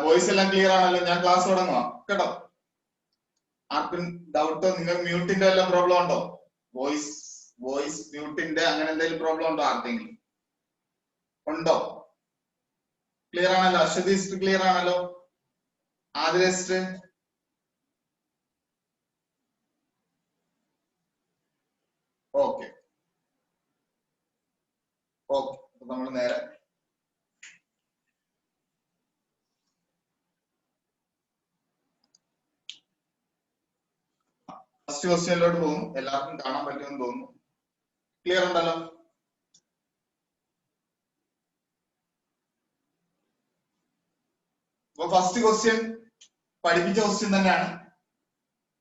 Voice എല്ലാം clear ആണല്ലോ? ഞാൻ ക്ലാസ് തുടങ്ങുക കേട്ടോ. ആർക്കും ഡൗട്ടോ? നിങ്ങൾ മ്യൂട്ടിന്റെ വല്ല പ്രോബ്ലം ഉണ്ടോ? വോയിസ് മ്യൂട്ടിന്റെ അങ്ങനെ എന്തെങ്കിലും പ്രോബ്ലം ഉണ്ടോ ആർക്കെങ്കിലും? ഉണ്ടോ? ക്ലിയർ ആണല്ലോ? അശ്വതീഷ് ക്ലിയർ ആണല്ലോ? ആദിരസ്റ്റ് ഓക്കെ ഓക്കെ. അപ്പൊ നമ്മൾ നേരെ ഫസ്റ്റ് ക്വസ്റ്റ്യനിലോട്ട് പോകുന്നു. എല്ലാവർക്കും കാണാൻ പറ്റുമെന്ന് തോന്നുന്നു. ക്ലിയർ ഉണ്ടല്ലോ? അപ്പൊ ഫസ്റ്റ് ക്വസ്റ്റ്യൻ പഠിപ്പിച്ച ക്വസ്റ്റ്യൻ തന്നെയാണ്.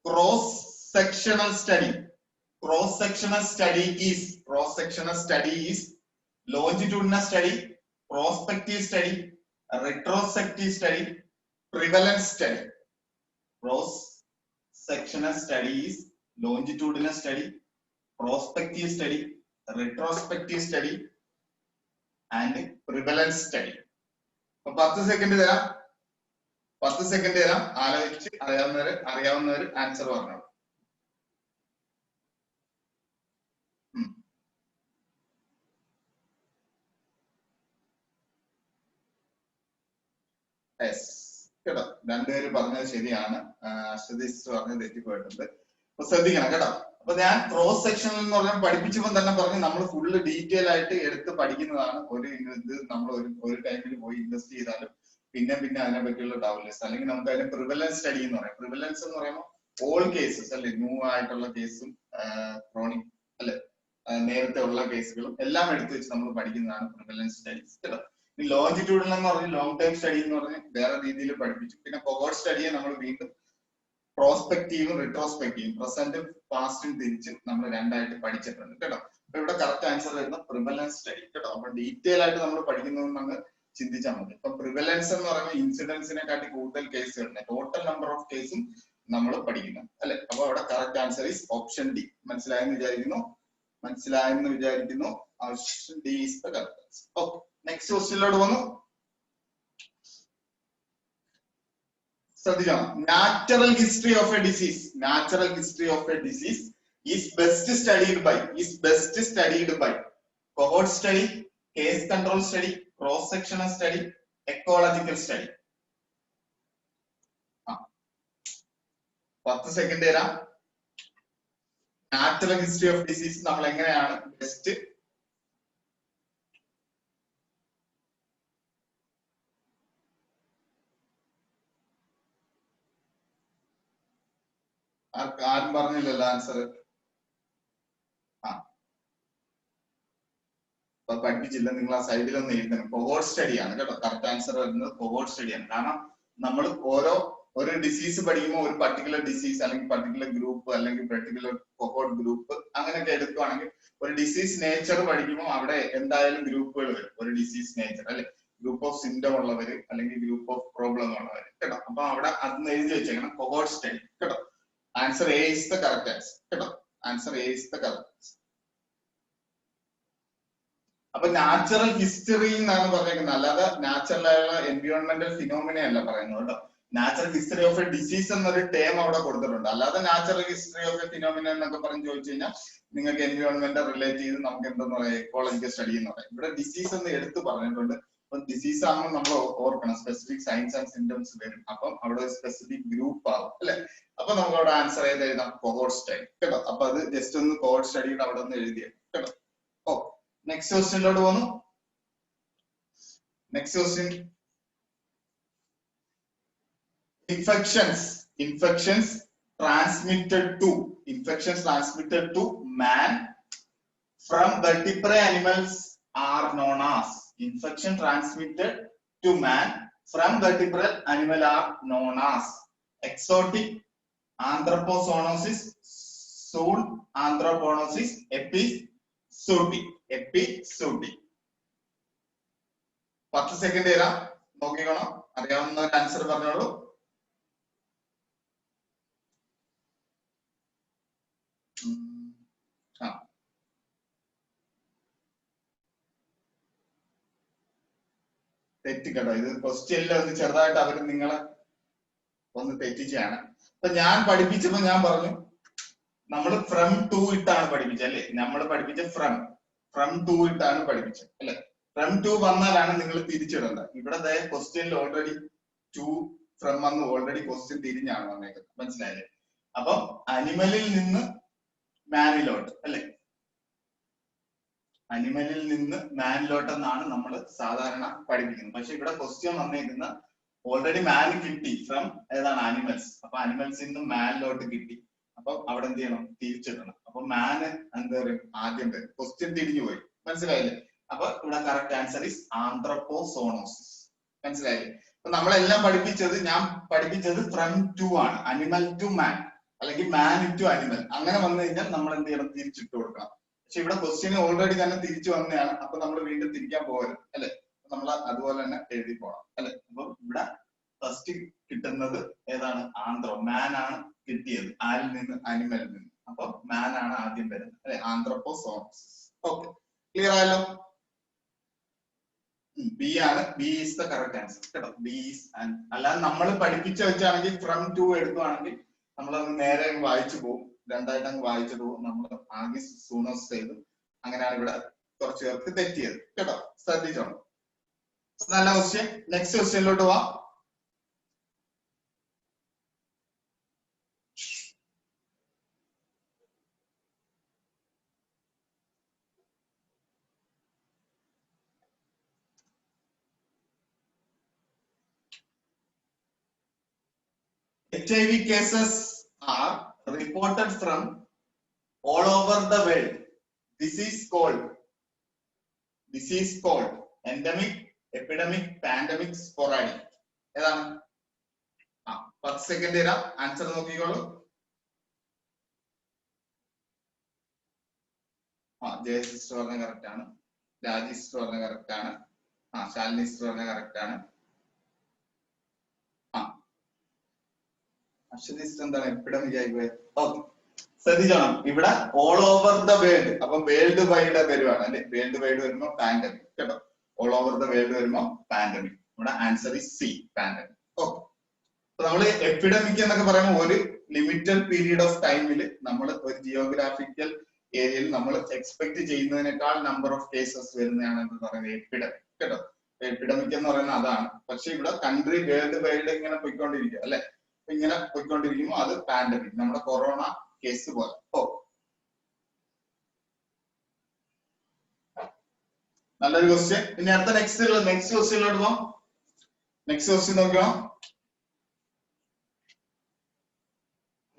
Cross sectional study. Cross sectional study is longitudinal study, prospective study, retrospective study, prevalence study. Cross sectional study is longitudinal study, prospective study, retrospective study and prevalence study. 10 second തരാം. 10 second തരാം. ആലോചിച്ച് അറിയാവുന്നവര് answer പറഞ്ഞോളൂ. കേട്ടോ, രണ്ടുപേര് പറഞ്ഞത് ശരിയാണ്. അശ്വതീഷ് പറഞ്ഞത് തെറ്റിപ്പോയിട്ടുണ്ട്. അപ്പൊ ശ്രദ്ധിക്കണം കേട്ടോ. അപ്പൊ ഞാൻ ക്രോസ് സെക്ഷനിൽ എന്ന് പറഞ്ഞാൽ പഠിപ്പിച്ചപ്പോൾ തന്നെ പറഞ്ഞു നമ്മൾ ഫുള്ള് ഡീറ്റെയിൽ ആയിട്ട് എടുത്ത് പഠിക്കുന്നതാണ്. ഇത് നമ്മൾ ഒരു ടൈമിൽ പോയി ഇൻവെസ്റ്റ് ചെയ്താലും പിന്നെ അതിനെ പറ്റിയുള്ള ഡൗട്ട്ലെസ്. അല്ലെങ്കിൽ നമുക്ക് അതിന് പ്രിവലൻസ് സ്റ്റഡി എന്ന് പറയാം. പ്രിവലൻസ് എന്ന് പറയുമ്പോൾ ഓൾ കേസസ് അല്ലെ, ന്യൂ ആയിട്ടുള്ള കേസും ക്രോണിക് അല്ലെ, നേരത്തെ ഉള്ള കേസുകളും എല്ലാം എടുത്തു വെച്ച് നമ്മൾ പഠിക്കുന്നതാണ് പ്രിവലൻസ് സ്റ്റഡീസ് കേട്ടോ. ലോഞ്ചിറ്റ്യൂഡിനൽ എന്ന് പറഞ്ഞ് ലോങ് ടൈം സ്റ്റഡി എന്ന് പറഞ്ഞ് വേറെ രീതിയിൽ പഠിപ്പിച്ചു. പിന്നെ കൊഹോർട്ട് സ്റ്റഡിയെ നമ്മൾ വീണ്ടും പ്രോസ്പെക്റ്റീവും റിട്രോസ്പെക്റ്റീവും പ്രസന്റും പാസ്റ്റും തിരിച്ചും നമ്മൾ രണ്ടായിട്ട് പഠിച്ചിട്ടുണ്ട് കേട്ടോ. അപ്പൊ ഇവിടെ കറക്റ്റ് ആൻസർ വരുന്ന പ്രിവലൻസ് സ്റ്റഡി കേട്ടോ. അപ്പൊ ഡീറ്റെയിൽ ആയിട്ട് നമ്മൾ പഠിക്കുന്നതെന്ന് ചിന്തിച്ചാൽ മതി. ഇപ്പൊ പ്രിവലൻസ് എന്ന് പറയുമ്പോൾ ഇൻസിഡൻസിനെ കാട്ടി കൂടുതൽ കേസുകളുണ്ട്. ടോട്ടൽ നമ്പർ ഓഫ് കേസും നമ്മൾ പഠിക്കുന്നു അല്ലെ. അപ്പൊ അവിടെ correct answer is option D. മനസ്സിലായെന്ന് വിചാരിക്കുന്നു. Option D is the correct answer. Okay, next ക്വസ്റ്റ്യനിലോട്ട് വന്നു. ശ്രദ്ധിക്കണം. Natural history of a disease is best studied by cohort study, case control study, cross sectional study, ecological study. 10 second തരാം. Natural history of disease നമ്മൾ എങ്ങനെയാണ് best ആരും പറഞ്ഞില്ലല്ലോ answer. പഠിപ്പിച്ചില്ല. നിങ്ങൾ ആ സൈഡിലൊന്ന് എഴുതണം. കൊഹോർട്ട് സ്റ്റഡിയാണ് കേട്ടോ. കറക്റ്റ് ആൻസർ വരുന്നത് കൊഹോർട്ട് സ്റ്റഡിയാണ്. കാരണം നമ്മൾ ഒരു ഡിസീസ് പഠിക്കുമ്പോൾ ഒരു പർട്ടിക്കുലർ ഡിസീസ് അല്ലെങ്കിൽ പർട്ടിക്കുലർ ഗ്രൂപ്പ് അല്ലെങ്കിൽ പർട്ടിക്കുലർ കൊഹോർട്ട് ഗ്രൂപ്പ് അങ്ങനെയൊക്കെ എടുക്കുകയാണെങ്കിൽ ഒരു ഡിസീസ് നേച്ചർ പഠിക്കുമ്പോൾ അവിടെ എന്തായാലും ഗ്രൂപ്പുകൾ വരും. ഒരു ഡിസീസ് നേച്ചർ അല്ലെ, ഗ്രൂപ്പ് ഓഫ് സിംറ്റം ഉള്ളവര് അല്ലെങ്കിൽ ഗ്രൂപ്പ് ഓഫ് പ്രോബ്ലം ഉള്ളവര് കേട്ടോ. അപ്പൊ അവിടെ അതൊന്ന് എഴുതി വെച്ചേക്കണം, കൊഹോർട്ട് സ്റ്റഡി കേട്ടോ. Answer A is the correct answer കേട്ടോ. Answer A is the correct answer. അപ്പൊ നാച്ചുറൽ ഹിസ്റ്ററി എന്നാണ് പറഞ്ഞേക്കുന്നത്, അല്ലാതെ നാച്ചുറൽ ആയുള്ള എൻവയോൺമെന്റൽ ഫിനോമിന അല്ല പറയുന്നത് കേട്ടോ. Natural history of a disease എന്നൊരു ടേം അവിടെ കൊടുത്തിട്ടുണ്ട്. അല്ലാതെ natural history of A phenomena എന്നൊക്കെ പറഞ്ഞ് ചോദിച്ചു കഴിഞ്ഞാൽ നിങ്ങൾക്ക് എൻവയോൺമെന്റ് റിലേറ്റ് ചെയ്ത് നമുക്ക് എന്തെന്ന് പറയാം, എക്കോളജിക്കൽ സ്റ്റഡി എന്ന് പറയാം. ഇവിടെ ഡിസീസ് എന്ന് എടുത്ത് പറഞ്ഞിട്ടുണ്ട്. അപ്പൊ ഡിസീസ് ആകുമ്പോൾ നമ്മൾ ഓർക്കണം സ്പെസിഫിക് സൈൻസ് ആൻഡ് സിംറ്റംസ് വരും. അപ്പം അവിടെ ഒരു സ്പെസിഫിക് ഗ്രൂപ്പ് ആവും അല്ലെ. അപ്പൊ നമുക്ക് അവിടെ ആൻസർ ചെയ്ത് എഴുതാം കൊഹോർട്ട് സ്റ്റഡി കേട്ടോ. അപ്പൊ അത് ജസ്റ്റ് ഒന്ന് കൊഹോർട്ട് സ്റ്റഡിയുടെ അവിടെ ഒന്ന് എഴുതിയത് കേട്ടോ. ഓ, നെക്സ്റ്റ് ക്വസ്റ്റ്യനിലോട്ട് പോകുന്നു. Next question, infections transmitted to man from vertebrate animals are known as exotic anthropozoonosis, zoonothropnosis, epizootic. 10 second തരാം, നോക്കിക്കോണം. അറിയാവുന്ന ആൻസർ പറഞ്ഞോളൂ. തെറ്റിക്കട്ടോ, ഇത് ക്വസ്റ്റ്യനിൽ ഒന്ന് ചെറുതായിട്ട് അവർ നിങ്ങളെ ഒന്ന് തെറ്റിച്ചാണ്. അപ്പൊ ഞാൻ പഠിപ്പിച്ചപ്പോ ഞാൻ പറഞ്ഞു നമ്മൾ ഫ്രം ടു ഇട്ടാണ് പഠിപ്പിച്ചത് അല്ലെ, നമ്മൾ പഠിപ്പിച്ച ഫ്രം ടു ഇട്ടാണ് പഠിപ്പിച്ചത് അല്ലെ. ഫ്രം ടു വന്നാലാണ് നിങ്ങൾ തിരിച്ചിടേണ്ടത്. ഇവിടെ ക്വസ്റ്റ്യനിൽ ഓൾറെഡി ടു ഫ്രം വന്ന് ഓൾറെഡി ക്വസ്റ്റ്യൻ തിരിഞ്ഞാണ് വന്നേക്കുന്നത്, മനസ്സിലായില്ലേ. അപ്പൊ അനിമലിൽ നിന്ന് മാനിലോട്ട് അല്ലെ, അനിമലിൽ നിന്ന് മാനിലോട്ട് എന്നാണ് നമ്മൾ സാധാരണ പഠിപ്പിക്കുന്നത്. പക്ഷെ ഇവിടെ ക്വസ്റ്റ്യൻ വന്നേക്കുന്ന ഓൾറെഡി മാൻ കിട്ടി ഫ്രം ഏതാണ് അനിമൽസ്. അപ്പൊ അനിമൽസിൽ നിന്ന് മാനിലോട്ട് കിട്ടി. അപ്പൊ അവിടെ എന്ത് ചെയ്യണം, തിരിച്ചിടണം. അപ്പൊ മാന് എന്താ പറയും, ആദ്യം വരും, ക്വസ്റ്റ്യൻ തിരിഞ്ഞു പോയി, മനസ്സിലായില്ലേ. അപ്പൊ ഇവിടെ കറക്റ്റ് ആൻസർ ഈസ് ആന്ത്രപ്പോസോണോസിസ്, മനസ്സിലായില്ലേ. അപ്പൊ നമ്മളെല്ലാം പഠിപ്പിച്ചത്, ഞാൻ പഠിപ്പിച്ചത് ഫ്രം ടു ആണ്, അനിമൽ ടു മാൻ അല്ലെങ്കിൽ മാൻ ടു അനിമൽ. അങ്ങനെ വന്നു കഴിഞ്ഞാൽ നമ്മൾ എന്ത് ചെയ്യണം, തിരിച്ചിട്ട് കൊടുക്കണം. പക്ഷെ ഇവിടെ ക്വസ്റ്റ്യൻ ഓൾറെഡി തന്നെ തിരിച്ചു വന്നതാണ്. അപ്പൊ നമ്മൾ വീണ്ടും തിരിക്കാൻ പോകരുത് അല്ലെ, നമ്മൾ അതുപോലെ തന്നെ എഴുതി പോകണം അല്ലെ. അപ്പൊ ഇവിടെ ഫസ്റ്റ് കിട്ടുന്നത് ഏതാണ്, ആന്ത്രോ, മാൻ ആണ് കിട്ടിയത്, ആരിൽ നിന്ന്, അനിമലിൽ നിന്ന്. അപ്പൊ മാൻ ആണ് ആദ്യം വരുന്നത് അല്ലെ, ആന്ത്രപ്പോസോണോസിസ്. ഓക്കെ, ക്ലിയർ ആയല്ലോ. ബി ആണ്, B is the correct answer കേട്ടോ. ബി ഈസ്, അല്ലാതെ നമ്മൾ പഠിപ്പിച്ച വെച്ചാണെങ്കിൽ ഫ്രം ടു എടുക്കുകയാണെങ്കിൽ നമ്മൾ നേരെ വായിച്ചു പോകും, രണ്ടായിട്ട് അങ്ങ് വായിച്ചു പോകും. നമ്മൾ ആകെ സൂണോസ് ചെയ്തു, അങ്ങനെയാണ് ഇവിടെ കുറച്ച് പേർക്ക് തെറ്റിയത് കേട്ടോ, ശ്രദ്ധിച്ചോളൂ. നല്ല ക്വസ്റ്റ്യൻ. നെക്സ്റ്റ് ക്വസ്റ്റ്യനിലോട്ട് പോവാം. HIV cases are reported from all over the world. This is called endemic, epidemic, pandemic, sporadic. ഏതാണ്? 10 സെക്കൻഡ് തരാം, ആൻസർ നോക്കിക്കോളൂ. ജയ സിസ്റ്റർ പറഞ്ഞ കറക്റ്റ് ആണ്, രാജി സിസ്റ്റർ പറഞ്ഞ കറക്റ്റ് ആണ്, ശാലിനി സിസ്റ്റർ പറഞ്ഞ കറക്റ്റ് ആണ്. എന്താണ് എപ്പിഡമിക് ആയി പോയത്? ഓക്കെ, ശ്രദ്ധിച്ചോണം. ഇവിടെ ഓൾ ഓവർ ദ വേൾഡ്, അപ്പൊ വേൾഡ് വൈഡ് വരുവാണ് അല്ലെ. വേൾഡ് വൈഡ് വരുമ്പോ പാൻഡമിക് കേട്ടോ, ഓൾ ഓവർ ദ വേൾഡ് വരുമ്പോ പാൻഡമിക്. ഇവിടെ answer is C, pandemic. Okay, അപ്പൊ നമ്മള് എപ്പിഡമിക് എന്നൊക്കെ പറയുമ്പോൾ ഒരു ലിമിറ്റഡ് പീരീഡ് ഓഫ് ടൈമിൽ നമ്മൾ ഒരു ജിയോഗ്രാഫിക്കൽ ഏരിയയിൽ നമ്മൾ എക്സ്പെക്ട് ചെയ്യുന്നതിനേക്കാൾ നമ്പർ ഓഫ് കേസസ് വരുന്നതാണ് എന്ന് പറയുന്നത് എപ്പിഡമിക് കേട്ടോ. എപ്പിഡമിക് എന്ന് പറയുന്നത് അതാണ്. പക്ഷെ ഇവിടെ കൺട്രി വേൾഡ് വൈഡ് ഇങ്ങനെ പോയിക്കൊണ്ടിരിക്കുക അല്ലെ, ഇങ്ങനെ പോയിക്കൊണ്ടിരിക്കുമ്പോൾ അത് പാൻഡമിക്, നമ്മുടെ കൊറോണ കേസ് പോലെ. നല്ലൊരു ക്വസ്റ്റ്യൻ. ഇനി അടുത്ത നെക്സ്റ്റ് ക്വസ്റ്റ്യനിലോട്ട് പോകാം. നെക്സ്റ്റ് ക്വസ്റ്റ്യൻ നോക്കണം.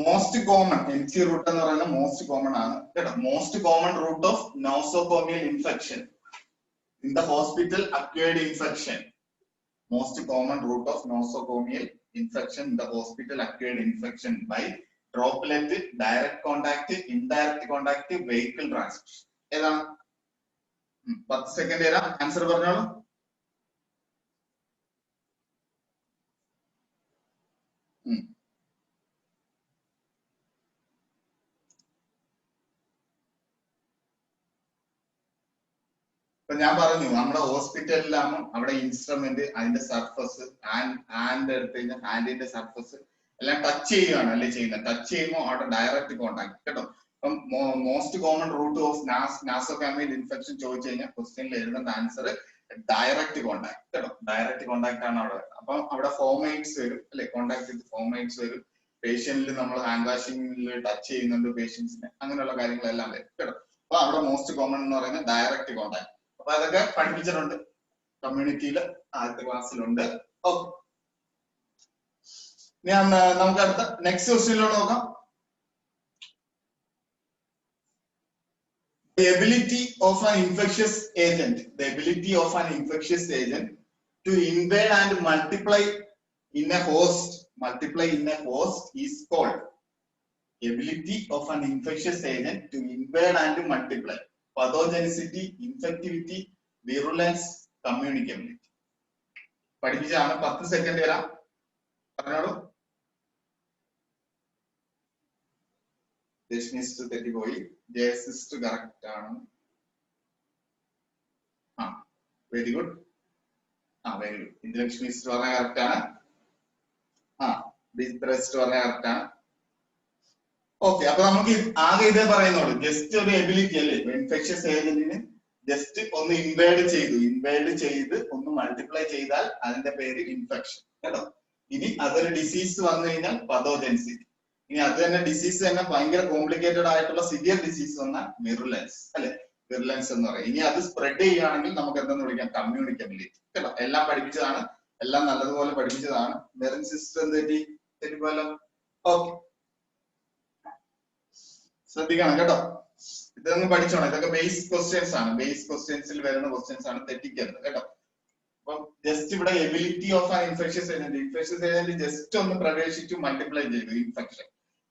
മോസ്റ്റ് കോമൺ MC റൂട്ട് എന്ന് പറയുന്നത് മോസ്റ്റ് കോമൺ ആണ് കേട്ടോ. Most common route of nosocomial infection in the hospital acquired infection. Most common route of nosocomial infection in the hospital acquired infection by droplet, direct contact, indirect contact, vehicle transmission. ഏതാണ്? 10 second തരാം, answer പറഞ്ഞോളൂ. ഇപ്പൊ ഞാൻ പറഞ്ഞു നമ്മുടെ ഹോസ്പിറ്റലിലാകുമ്പോൾ അവിടെ instrument, അതിന്റെ surface, hand എടുത്ത് കഴിഞ്ഞാൽ ഹാൻഡിന്റെ സർഫസ് എല്ലാം ടച്ച് ചെയ്യുകയാണ് അല്ലെ ചെയ്യുന്നത്. ടച്ച് ചെയ്യുമ്പോൾ അവിടെ ഡയറക്റ്റ് കോണ്ടാക്ട് കേട്ടോ. അപ്പം most common route of nosocomial infection ചോദിച്ചു കഴിഞ്ഞാൽ ക്വസ്റ്റ്യനിൽ എഴുതുന്ന ആൻസർ ഡയറക്റ്റ് കോണ്ടാക്ട് കേട്ടോ. ഡയറക്റ്റ് കോണ്ടാക്ട് ആണ് അവിടെ. അപ്പം അവിടെ ഫോമൈറ്റ്സ് വരും അല്ലെ, കോണ്ടാക്ട് വിത്ത് ഫോമൈറ്റ്സ് വരും. പേഷ്യന്റിൽ നമ്മൾ ഹാൻഡ് വാഷിംഗിൽ ടച്ച് ചെയ്യുന്നുണ്ട് പേഷ്യൻസിനെ, അങ്ങനെയുള്ള കാര്യങ്ങളെല്ലാം വരും കേട്ടോ. അപ്പൊ അവിടെ മോസ്റ്റ് കോമൺ എന്ന് പറയുന്നത് ഡയറക്റ്റ് കോണ്ടാക്ട്. അപ്പൊ അതൊക്കെ പഠിപ്പിച്ചിട്ടുണ്ട് കമ്മ്യൂണിറ്റിയിൽ, ആദ്യത്തെ ക്ലാസ്സിലുണ്ട്. ഓക്കെ, നമുക്ക് അടുത്ത നെക്സ്റ്റ് ക്വസ്റ്റ്യനിലോട്ട് നോക്കാം. The ability of an infectious agent to invade and multiply in a host is called ability of an infectious agent to invade and multiply. Pathogenicity, infectivity, virulence, communicability. പഠിപ്പിച്ചാണ്. 10 second തരാം, പറഞ്ഞോളൂ. രശ്മിസ്റ്റ് തെറ്റിപ്പോയി, ജയസിസ്റ്റ് correct ആണ്. Very good. Very good. Indulakshmi sister പറഞ്ഞ correct ആണ്. Sister പറഞ്ഞ correct ആണ്. Okay, അപ്പൊ നമുക്ക് ആകെ ഇതേ പറയുന്നുള്ളൂ. ജസ്റ്റ് ഒരു എബിലിറ്റി അല്ലേ ഇൻഫെക്ഷ്യസ് ഏജന്റിന് ജസ്റ്റ് ഒന്ന് ഇൻവേഡ് ചെയ്ത് ഒന്ന് മൾട്ടിപ്ലൈ ചെയ്താൽ അതിന്റെ പേര് ഇൻഫെക്ഷൻ കേട്ടോ. ഇനി അതൊരു ഡിസീസ് വന്നു കഴിഞ്ഞാൽ പതോജൻസി. ഇനി അത് തന്നെ ഡിസീസ് തന്നെ ഭയങ്കര കോംപ്ലിക്കേറ്റഡ് ആയിട്ടുള്ള സിവിയർ ഡിസീസ് വന്നാൽ വിറുലൻസ് അല്ലെ, വിറുലൻസ് എന്ന് പറയും. ഇനി അത് സ്പ്രെഡ് ചെയ്യുകയാണെങ്കിൽ നമുക്ക് എന്തെന്ന് വിളിക്കാം, കമ്മ്യൂണിക്കബിലിറ്റി കേട്ടോ. എല്ലാം പഠിപ്പിച്ചതാണ്, എല്ലാം നല്ലതുപോലെ പഠിപ്പിച്ചതാണ്. മെറിൻ സിസ്റ്റം തെറ്റിപ്പോലോ. ഓക്കെ, ശ്രദ്ധിക്കണം കേട്ടോ, ഇതൊന്നും പഠിച്ചോണം. ഇതൊക്കെ ബേസ് ക്വസ്റ്റ്യൻസ് ആണ്, ബേസ് ക്വസ്റ്റ്യൻസിൽ വരുന്ന ക്വസ്റ്റ്യൻസ് ആണ്, തെറ്റിക്കരുത് കേട്ടോ. അപ്പൊ ജസ്റ്റ് ഇവിടെ ability of an infectious agent just ഒന്ന് പ്രവേശിച്ചു മൾട്ടിപ്ലൈ ചെയ്തു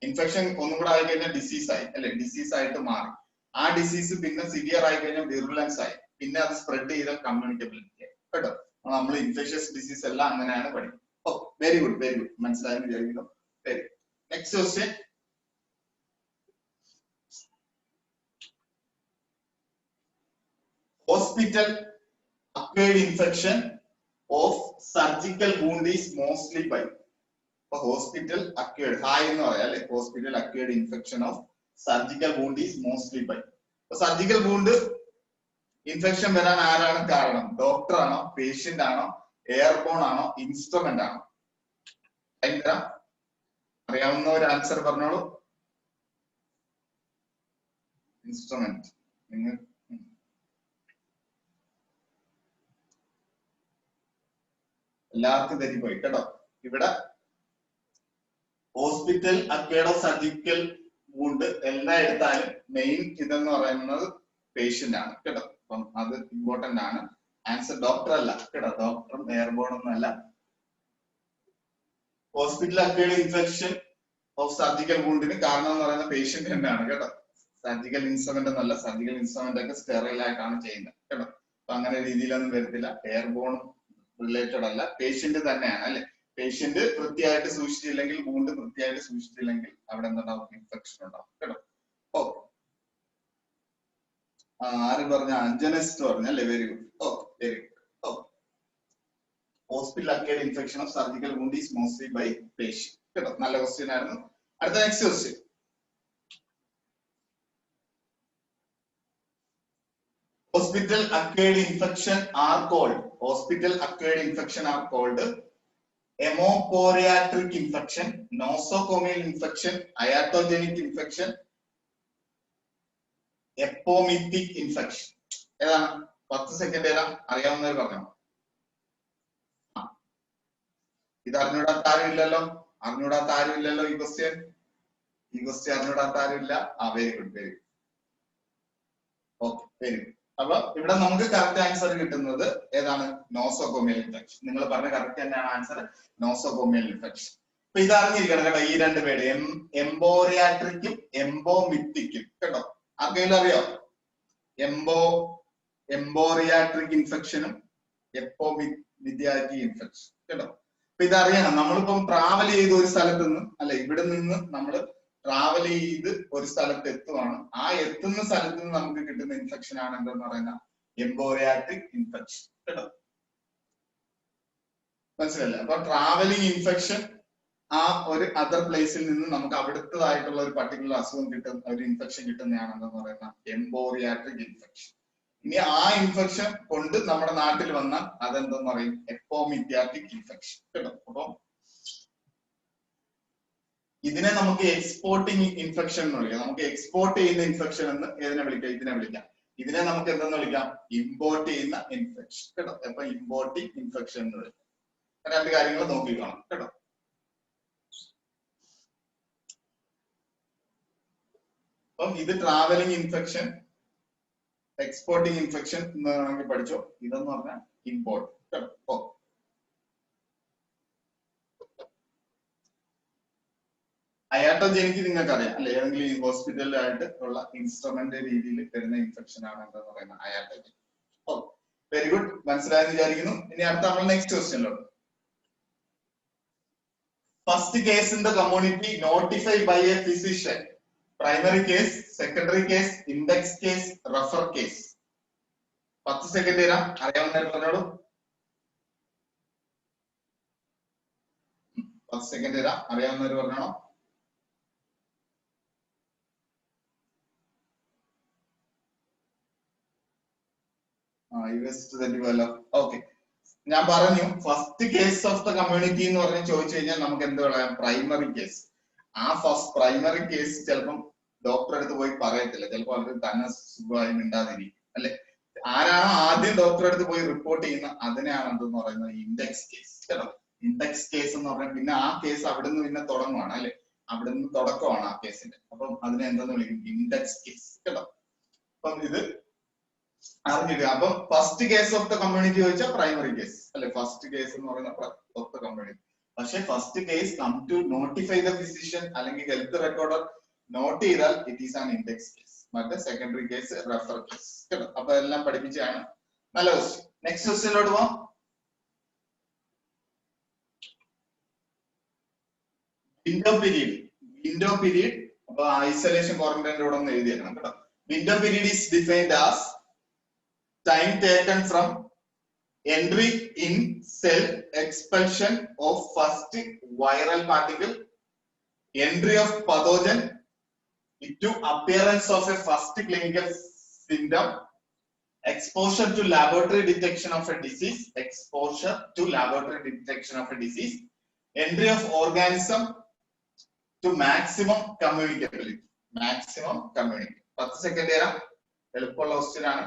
ഇൻഫെക്ഷൻ ഒന്നും കൂടെ ആയി കഴിഞ്ഞാൽ ഡിസീസ് ആയി അല്ലെ, ഡിസീസ് ആയിട്ട് മാറി. ആ ഡിസീസ് പിന്നെ സിവിയർ ആയി കഴിഞ്ഞാൽ വിറുലൻസ് ആയി, പിന്നെ അത് സ്പ്രെഡ് ചെയ്താൽ കമ്മ്യൂണിക്കബിലിറ്റി ആയി കേട്ടോ. നമ്മൾ ഇൻഫെക്ഷ്യസ് ഡിസീസ് എല്ലാം അങ്ങനെയാണ് പഠിക്കുന്നത്. ഓ വെരി ഗുഡ്, വെരി ഗുഡ്, മനസ്സിലായെന്ന് വിചാരിക്കുന്നു. Very good. Next question, hospital acquired infection of surgical wound is mostly by. Hospital acquired എന്ന് പറയാം അല്ലെ, hospital acquired infection of surgical wound is mostly by. Surgical wound infection വരാൻ ആരാണ് കാരണം? Doctor ആണോ, patient ആണോ, എയർബോൺ ആണോ, ഇൻസ്ട്രുമെന്റ് ആണോ? അറിയാവുന്ന ഒരു ആൻസർ പറഞ്ഞോളൂ. ഇൻസ്ട്രുമെന്റ്. നിങ്ങൾ എല്ലാവർക്കും തെറ്റിപ്പോയി കേട്ടോ. ഇവിടെ hospital acquired of surgical wound എല്ലാം എടുത്താലും മെയിൻ ഇതെന്ന് പറയുന്നത് പേഷ്യന്റ് ആണ് കേട്ടോ. അപ്പം അത് ഇമ്പോർട്ടന്റ് ആണ്. ആൻസർ ഡോക്ടർ അല്ല കേട്ടോ, ഡോക്ടറും എയർബോൺ ഒന്നും അല്ല. Hospital acquired infection of surgical വൂണ്ടിന് കാരണം എന്ന് പറയുന്ന പേഷ്യന്റ് തന്നെയാണ് കേട്ടോ. സർജിക്കൽ ഇൻസ്ട്രുമെന്റ് എന്നല്ല, സർജിക്കൽ ഇൻസ്ട്രുമെന്റ് ഒക്കെ സ്റ്റെറൈൽ ആയിട്ടാണ് ചെയ്യുന്നത് കേട്ടോ. അപ്പൊ അങ്ങനെ രീതിയിലൊന്നും വരത്തില്ല. എയർബോണും റിലേറ്റഡ് അല്ല, പേഷ്യന്റ് തന്നെയാണ് അല്ലെ. പേഷ്യന്റ് വൃത്തിയായിട്ട് സൂക്ഷിച്ചില്ലെങ്കിൽ, വൂണ്ട് വൃത്തിയായിട്ട് സൂക്ഷിച്ചില്ലെങ്കിൽ അവിടെ എന്തുണ്ടാവും, ഇൻഫെക്ഷൻ ഉണ്ടാവും കേട്ടോ. ഓ ആര് പറഞ്ഞ, അഞ്ജനസ്റ്റ് പറഞ്ഞല്ലേ, വെരി ഗുഡ്. ഓ വെരി ഗുഡ്. ഓ hospital acquired infection of surgical wound is mostly by patient കേട്ടോ. നല്ല ക്വസ്റ്റ്യൻ ആയിരുന്നു. അടുത്ത next question, hospital acquired infection are called hemoporiatric infection, nosocomial infection, iatrogenic infection, epomitic infection. ഏതാണ്? 10 സെക്കൻഡ് ഏതാ അറിയാവുന്നവർ പറഞ്ഞോ. ഇത് അറിഞ്ഞൂടാത്ത ആരും ഇല്ലല്ലോ, ഈ ക്വസ്റ്റ്യൻ അറിഞ്ഞൂടാത്ത ആരും ഇല്ല. Very good, very good. Okay, very good. അപ്പൊ ഇവിടെ നമുക്ക് കറക്റ്റ് ആൻസർ കിട്ടുന്നത് ഏതാണ്? Nosocomial infection. നിങ്ങൾ പറഞ്ഞ കറക്റ്റ് തന്നെയാണ് ആൻസർ, നോസോകോമിയൽ ഇൻഫെക്ഷൻ. അപ്പൊ ഇത് അറിഞ്ഞിരിക്കണം കേട്ടോ, ഈ രണ്ട് പേര് എംബോറിയാട്രിക്കും എംബോമിറ്റിക്കും കേട്ടോ. ആർക്കെങ്കിലും അറിയോ? എംബോറിയാട്രിക് ഇൻഫെക്ഷനും എപ്പോമിറ്റിയാറ്റിക് ഇൻഫെക്ഷൻ കേട്ടോ. അപ്പൊ ഇതറിയണം. നമ്മളിപ്പം ട്രാവൽ ചെയ്ത് ഒരു സ്ഥലത്ത് നിന്ന് അല്ലെ, ഇവിടെ നിന്ന് നമ്മൾ ട്രാവൽ ചെയ്ത് ഒരു സ്ഥലത്ത് എത്തുവാണ്. ആ എത്തുന്ന സ്ഥലത്ത് നിന്ന് നമുക്ക് കിട്ടുന്ന ഇൻഫെക്ഷൻ ആണ് എന്തെന്ന് പറയുന്ന എംബോറിയാട്രിക് ഇൻഫെക്ഷൻ കേട്ടോ. മനസ്സിലല്ലേ? അപ്പൊ ട്രാവലിംഗ് ഇൻഫെക്ഷൻ ആ ഒരു അതർ പ്ലേസിൽ നിന്ന് നമുക്ക് അവിടുത്തതായിട്ടുള്ള ഒരു പർട്ടിക്കുലർ അസുഖം കിട്ടുന്ന ഒരു ഇൻഫെക്ഷൻ കിട്ടുന്നതാണ് എന്തെന്ന് പറയുന്ന എംബോറിയാട്രിക് ഇൻഫെക്ഷൻ. ഇനി ആ ഇൻഫെക്ഷൻ കൊണ്ട് നമ്മുടെ നാട്ടിൽ വന്നാൽ അതെന്തെന്ന് പറയും? എപ്പോമിറ്റിയാറ്റിക് ഇൻഫെക്ഷൻ കേട്ടോ. അപ്പൊ ഇതിനെ നമുക്ക് എക്സ്പോർട്ടിങ് ഇൻഫെക്ഷൻ എന്ന് വിളിക്കാം. നമുക്ക് എക്സ്പോർട്ട് ചെയ്യുന്ന ഇൻഫെക്ഷൻ എന്ന് ഇതിനെ വിളിക്കാം. ഇതിനെ നമുക്ക് എന്തെന്ന് വിളിക്കാം? ഇമ്പോർട്ട് ചെയ്യുന്ന ഇൻഫെക്ഷൻ കേട്ടോ. അപ്പൊ ഇമ്പോർട്ടിങ് ഇൻഫെക്ഷൻ എന്ന് വിളിക്കാം. രണ്ട് കാര്യങ്ങൾ നോക്കിക്കണം കേട്ടോ. അപ്പം ഇത് ട്രാവലിംഗ് ഇൻഫെക്ഷൻ, എക്സ്പോർട്ടിങ് ഇൻഫെക്ഷൻ എന്ന് വേണമെങ്കിൽ പഠിച്ചോ. ഇതെന്ന് പറഞ്ഞാൽ ഇമ്പോർട്ട് കേട്ടോ. അയാട്ടോജനിക്ക് നിങ്ങൾക്ക് അറിയാം അല്ലെ, ഏതെങ്കിലും ഈ ഹോസ്പിറ്റലിലായിട്ട് ഉള്ള ഇൻസ്ട്രുമെന്റ് രീതിയിൽ വരുന്ന ഇൻഫെക്ഷൻ ആണ് എന്താന്ന് പറയുന്നത് അയാട്ടോജൻ. ഓ വെരി ഗുഡ്, മനസ്സിലായെന്ന് വിചാരിക്കുന്നു. ഇനി അടുത്ത നമ്മൾ നെക്സ്റ്റ് ക്വസ്റ്റ്യനിലോട്ട്. First case in the community notify by a physician, primary case, secondary case, index case, refer case. 10 second തരാം, അറിയാവുന്നവർ പറഞ്ഞോളൂ. 10 സെക്കൻഡ് തരാം. അറിയാവുന്നവർ പറഞ്ഞോ. ഓക്കെ, ഞാൻ പറഞ്ഞു first case of the community എന്ന് പറഞ്ഞ് ചോദിച്ചു കഴിഞ്ഞാൽ നമുക്ക് എന്ത് പറയാം? Primary case. ആ ഫസ്റ്റ് പ്രൈമറി കേസ് ചിലപ്പം ഡോക്ടറെ അടുത്ത് പോയി പറയത്തില്ല, ചിലപ്പോൾ അവർ തന്നെ സുഖമായി മിണ്ടാതിരിക്കും അല്ലെ. ആരാണോ ആദ്യം ഡോക്ടറെ അടുത്ത് പോയി റിപ്പോർട്ട് ചെയ്യുന്ന അതിനെയാണ് എന്തെന്ന് പറയുന്നത്? ഇൻഡെക്സ് കേസ് കേട്ടോ. ഇൻഡെക്സ് കേസ് എന്ന് പറഞ്ഞാൽ പിന്നെ ആ കേസ് അവിടെ നിന്ന് പിന്നെ തുടങ്ങുവാണ് അല്ലെ, അവിടെ നിന്ന് തുടക്കമാണ് ആ കേസിന്റെ. അപ്പം അതിനെ എന്തെന്ന് വിളിക്കും? ഇൻഡെക്സ് കേസ് കേട്ടോ. അപ്പം ഇത് അറിഞ്ഞിട്ട് അപ്പം first case of the community ചോദിച്ചാൽ പ്രൈമറി കേസ് അല്ലെ. ഫസ്റ്റ് കേസ് എന്ന് പറയുന്ന ഓഫ് ദ കമ്മ്യൂണിറ്റി. പക്ഷെ first case come to notify the physician അല്ലെങ്കിൽ ഹെൽത്ത് റെക്കോർഡർ നോട്ട് ചെയ്താൽ it is an index case. മറ്റേ സെക്കൻഡറി കേസ് റെഫർ കേസ് കേട്ടോ. അപ്പൊ എല്ലാം പഠിപ്പിച്ചാണ്. നല്ല ക്വസ്റ്റ്യൻ. നെക്സ്റ്റ് ക്വസ്റ്റ്യനിലോട്ട് പോവാം. Window period. വിൻഡോ പീരീഡ് അപ്പൊ ഐസൊലേഷൻ ക്വാറന്റൈൻ്റെ കൂടെ ഒന്ന് എഴുതിയേക്കണം കേട്ടോ. Window period is defined as time taken from entry in cell, expulsion of first viral particle, entry of pathogen into appearance of a first clinical symptom, exposure to laboratory detection of a disease, exposure to laboratory detection of a disease, entry of organism to maximum communicability. Maximum communicability. 10 second തരാം. എളുപ്പമുള്ള question ആണ്.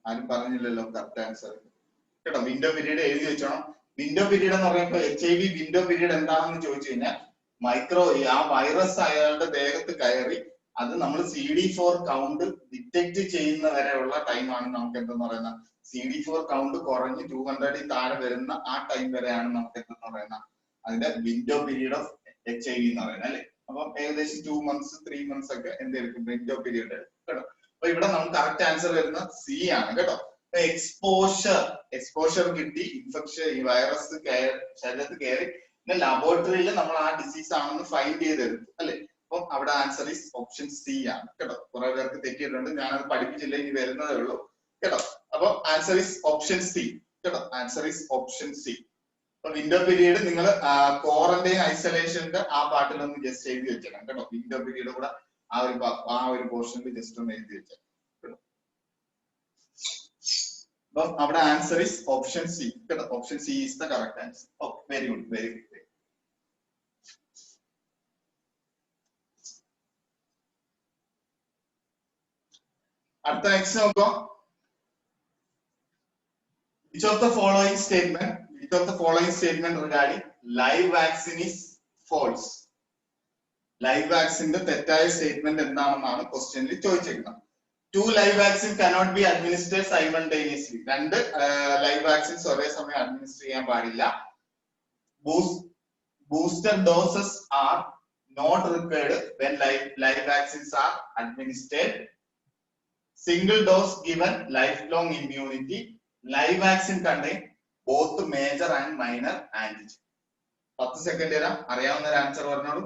ആരും പറഞ്ഞില്ലല്ലോ correct answer കേട്ടോ. Window period എഴുതി വെച്ചോണം. Window period എന്ന് പറയുമ്പോൾ HIV window period എന്താണെന്ന് ചോദിച്ചു കഴിഞ്ഞാൽ ആ വൈറസ് അയാളുടെ ദേഹത്ത് കയറി അത് നമ്മൾ CD4 കൗണ്ട് ഡിറ്റക്ട് ചെയ്യുന്ന വരെയുള്ള ടൈമാണ് നമുക്ക് എന്തെന്ന് പറയുന്ന CD4 കൗണ്ട് കുറഞ്ഞ് 200 താഴെ വരുന്ന ആ ടൈം വരെയാണ് നമുക്ക് എന്തെന്ന് പറയുന്ന അതിന്റെ വിൻഡോ പീരീഡ് ഓഫ് HIV എന്ന് പറയുന്നത് അല്ലെ. അപ്പം ഏകദേശം 2 months 3 months ഒക്കെ എന്തായിരിക്കും വിൻഡോ പീരീഡ് കേട്ടോ. അപ്പൊ ഇവിടെ നമുക്ക് കറക്റ്റ് ആൻസർ വരുന്ന സി ആണ് കേട്ടോ. എക്സ്പോഷർ കിട്ടി, ഇൻഫെക്ഷൻ ഈ വൈറസ് ശരീരത്തിൽ കയറി, പിന്നെ ലബോറട്ടറിയിൽ നമ്മൾ ആ ഡിസീസ് ആണെന്ന് ഫൈൻഡ് ചെയ്തെടുത്തു അല്ലെ. അപ്പം അവിടെ ആൻസർ ഈസ് ഓപ്ഷൻ സി ആണ് കേട്ടോ. കുറെ പേർക്ക് തെറ്റിയിട്ടുണ്ട്, ഞാനത് പഠിപ്പിച്ചില്ല, ഇനി വരുന്നതേ ഉള്ളൂ കേട്ടോ. അപ്പൊ ആൻസർ ഈസ് ഓപ്ഷൻ സി കേട്ടോ. Answer is option C. അപ്പൊ വിൻഡോ പീരീഡ് നിങ്ങൾ ക്വാറന്റൈൻ ഐസൊലേഷന്റെ ആ പാർട്ടിൽ ഒന്ന് ജസ്റ്റ് എഴുതി വെച്ചേക്കണം കേട്ടോ. വിൻഡോ പീരീഡ് കൂടെ ആ ഒരു പോർഷനിൽ ജസ്റ്റ് ഒന്ന് എഴുതി വെച്ചേക്കണം. അപ്പം അവിടെ ആൻസർ ഈസ് ഓപ്ഷൻ സി കേട്ടോ. Option C is the correct answer. Okay, very good, very good. അടുത്ത നെക്സ്റ്റ് നോക്കോ. Which of the following statement regarding live vaccine is false? Live വാക്സിന്റെ തെറ്റായ സ്റ്റേറ്റ്മെന്റ് എന്താണെന്നാണ് ക്വസ്റ്റ്യനിൽ ചോദിച്ചിരിക്കുന്നത്. 2 live vaccine cannot be administered simultaneously. 2 live vaccines ഒരേ സമയം administer ചെയ്യാൻ പാടില്ല. Booster doses are not required when live vaccines are administered. Single dose given lifelong immunity. Live vaccine contain both major and minor antigen. 10 second തരാം. അറിയാവുന്ന ഒരു answer പറഞ്ഞോളൂ.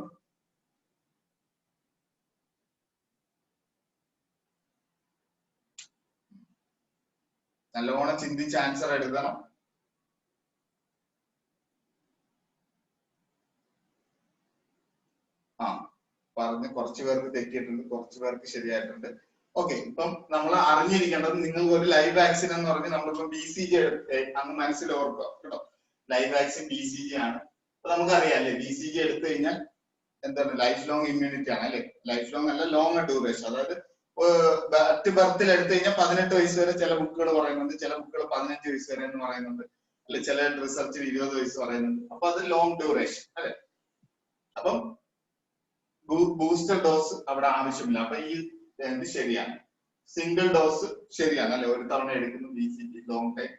നല്ലോണം ചിന്തിച്ച് ആൻസർ എടുക്കണം. പറഞ്ഞ് കുറച്ചു പേർക്ക് തെറ്റിയിട്ടുണ്ട്, കുറച്ചു പേർക്ക് ശരിയായിട്ടുണ്ട്. ഓക്കെ, ഇപ്പം നമ്മൾ അറിഞ്ഞിരിക്കേണ്ടത് നിങ്ങൾക്ക് ഒരു ലൈവ് വാക്സിൻ എന്ന് പറഞ്ഞ് നമ്മളിപ്പോ BCG അങ്ങ് മനസ്സിൽ ഓർക്കുക കേട്ടോ. ലൈവ് വാക്സിൻ BCG ആണ്. അപ്പൊ നമുക്കറിയാം അല്ലെ, BCG എടുത്തു കഴിഞ്ഞാൽ എന്താണ് ലൈഫ് ലോങ് ഇമ്മ്യൂണിറ്റി ആണ് അല്ലെ. ലൈഫ് ലോങ് അല്ല, ലോങ് ഡ്യൂറേഷൻ. അതായത് അറ്റ് ബർത്തിൽ എടുത്തു കഴിഞ്ഞാൽ 18 വയസ്സ് വരെ ചില ബുക്കുകൾ പറയുന്നുണ്ട്, ചില ബുക്കുകൾ 15 വയസ്സ് വരെ എന്ന് പറയുന്നുണ്ട് അല്ലെ, ചില റിസർച്ചിൽ 20 വയസ്സ് പറയുന്നുണ്ട്. അപ്പൊ അത് ലോങ് ഡ്യൂറേഷൻ അല്ലെ. അപ്പം ബൂസ്റ്റർ ഡോസ് അവിടെ ആവശ്യമില്ല. അപ്പൊ ഈ എന്ത് ശരിയാണ്? സിംഗിൾ ഡോസ് ശരിയാണ് അല്ലെ. ഒരു തവണ എടുക്കുന്ന BCG ലോങ് ടൈം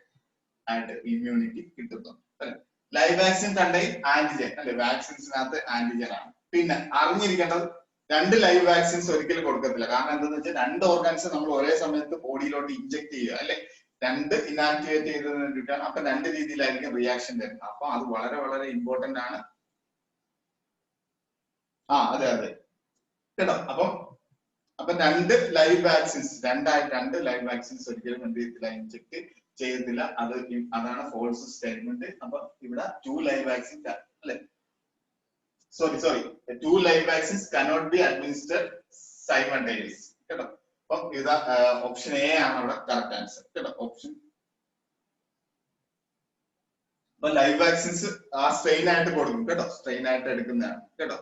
ആയിട്ട് ഇമ്മ്യൂണിറ്റി കിട്ടുന്നു അല്ലെ. ലൈവ് വാക്സിൻ കണ്ടെയ്ൻ ആന്റിജൻ അല്ലെ. വാക്സിൻസിനകത്ത് ആന്റിജൻ ആണ്. പിന്നെ അറിഞ്ഞിരിക്കേണ്ടത് 2 ലൈവ് വാക്സിൻസ് ഒരിക്കലും കൊടുക്കത്തില്ല. കാരണം എന്താണെന്ന് വെച്ചാൽ 2 ഓർഗൻസ് നമ്മൾ ഒരേ സമയത്ത് ബോഡിയിലോട്ട് ഇഞ്ചെക്ട് ചെയ്യുക അല്ലെ. 2 ഇനാക്ടിവേറ്റ് ചെയ്തതിന് വേണ്ടിയിട്ടാണ്. അപ്പൊ 2 രീതിയിലായിരിക്കും റിയാക്ഷൻ വരുന്നത്. അപ്പൊ അത് വളരെ വളരെ ഇമ്പോർട്ടന്റ് ആണ്. അതെ അതെ, കേട്ടോ. അപ്പൊ രണ്ട് ലൈവ് വാക്സിൻസ്, രണ്ട് ലൈവ് വാക്സിൻസ് ഒരിക്കലും എന്ത് ചെയ്യത്തില്ല, ഇൻജെക്ട് ചെയ്യത്തില്ല. അതാണ് ഫോൾസ് സ്റ്റേറ്റ്മെന്റ്. അപ്പൊ ഇവിടെ 2 ലൈവ് വാക്സിൻസ് അല്ലെ, sorry 2 live vaccines cannot be administered simultaneously. കേട്ടോ. അപ്പം ഇതാ ഓപ്ഷൻ എ ആണ് അവിടെ കറക്റ്റ് ആൻസർ. കേട്ടോ. ഓപ്ഷൻ അപ്പൊ ലൈവ് വാക്സിൻസ് ആ സ്ട്രെയിൻ ആയിട്ട് കൊടുക്കും. കേട്ടോ. സ്ട്രെയിൻ ആയിട്ട് എടുക്കുന്നതാണ്. കേട്ടോ.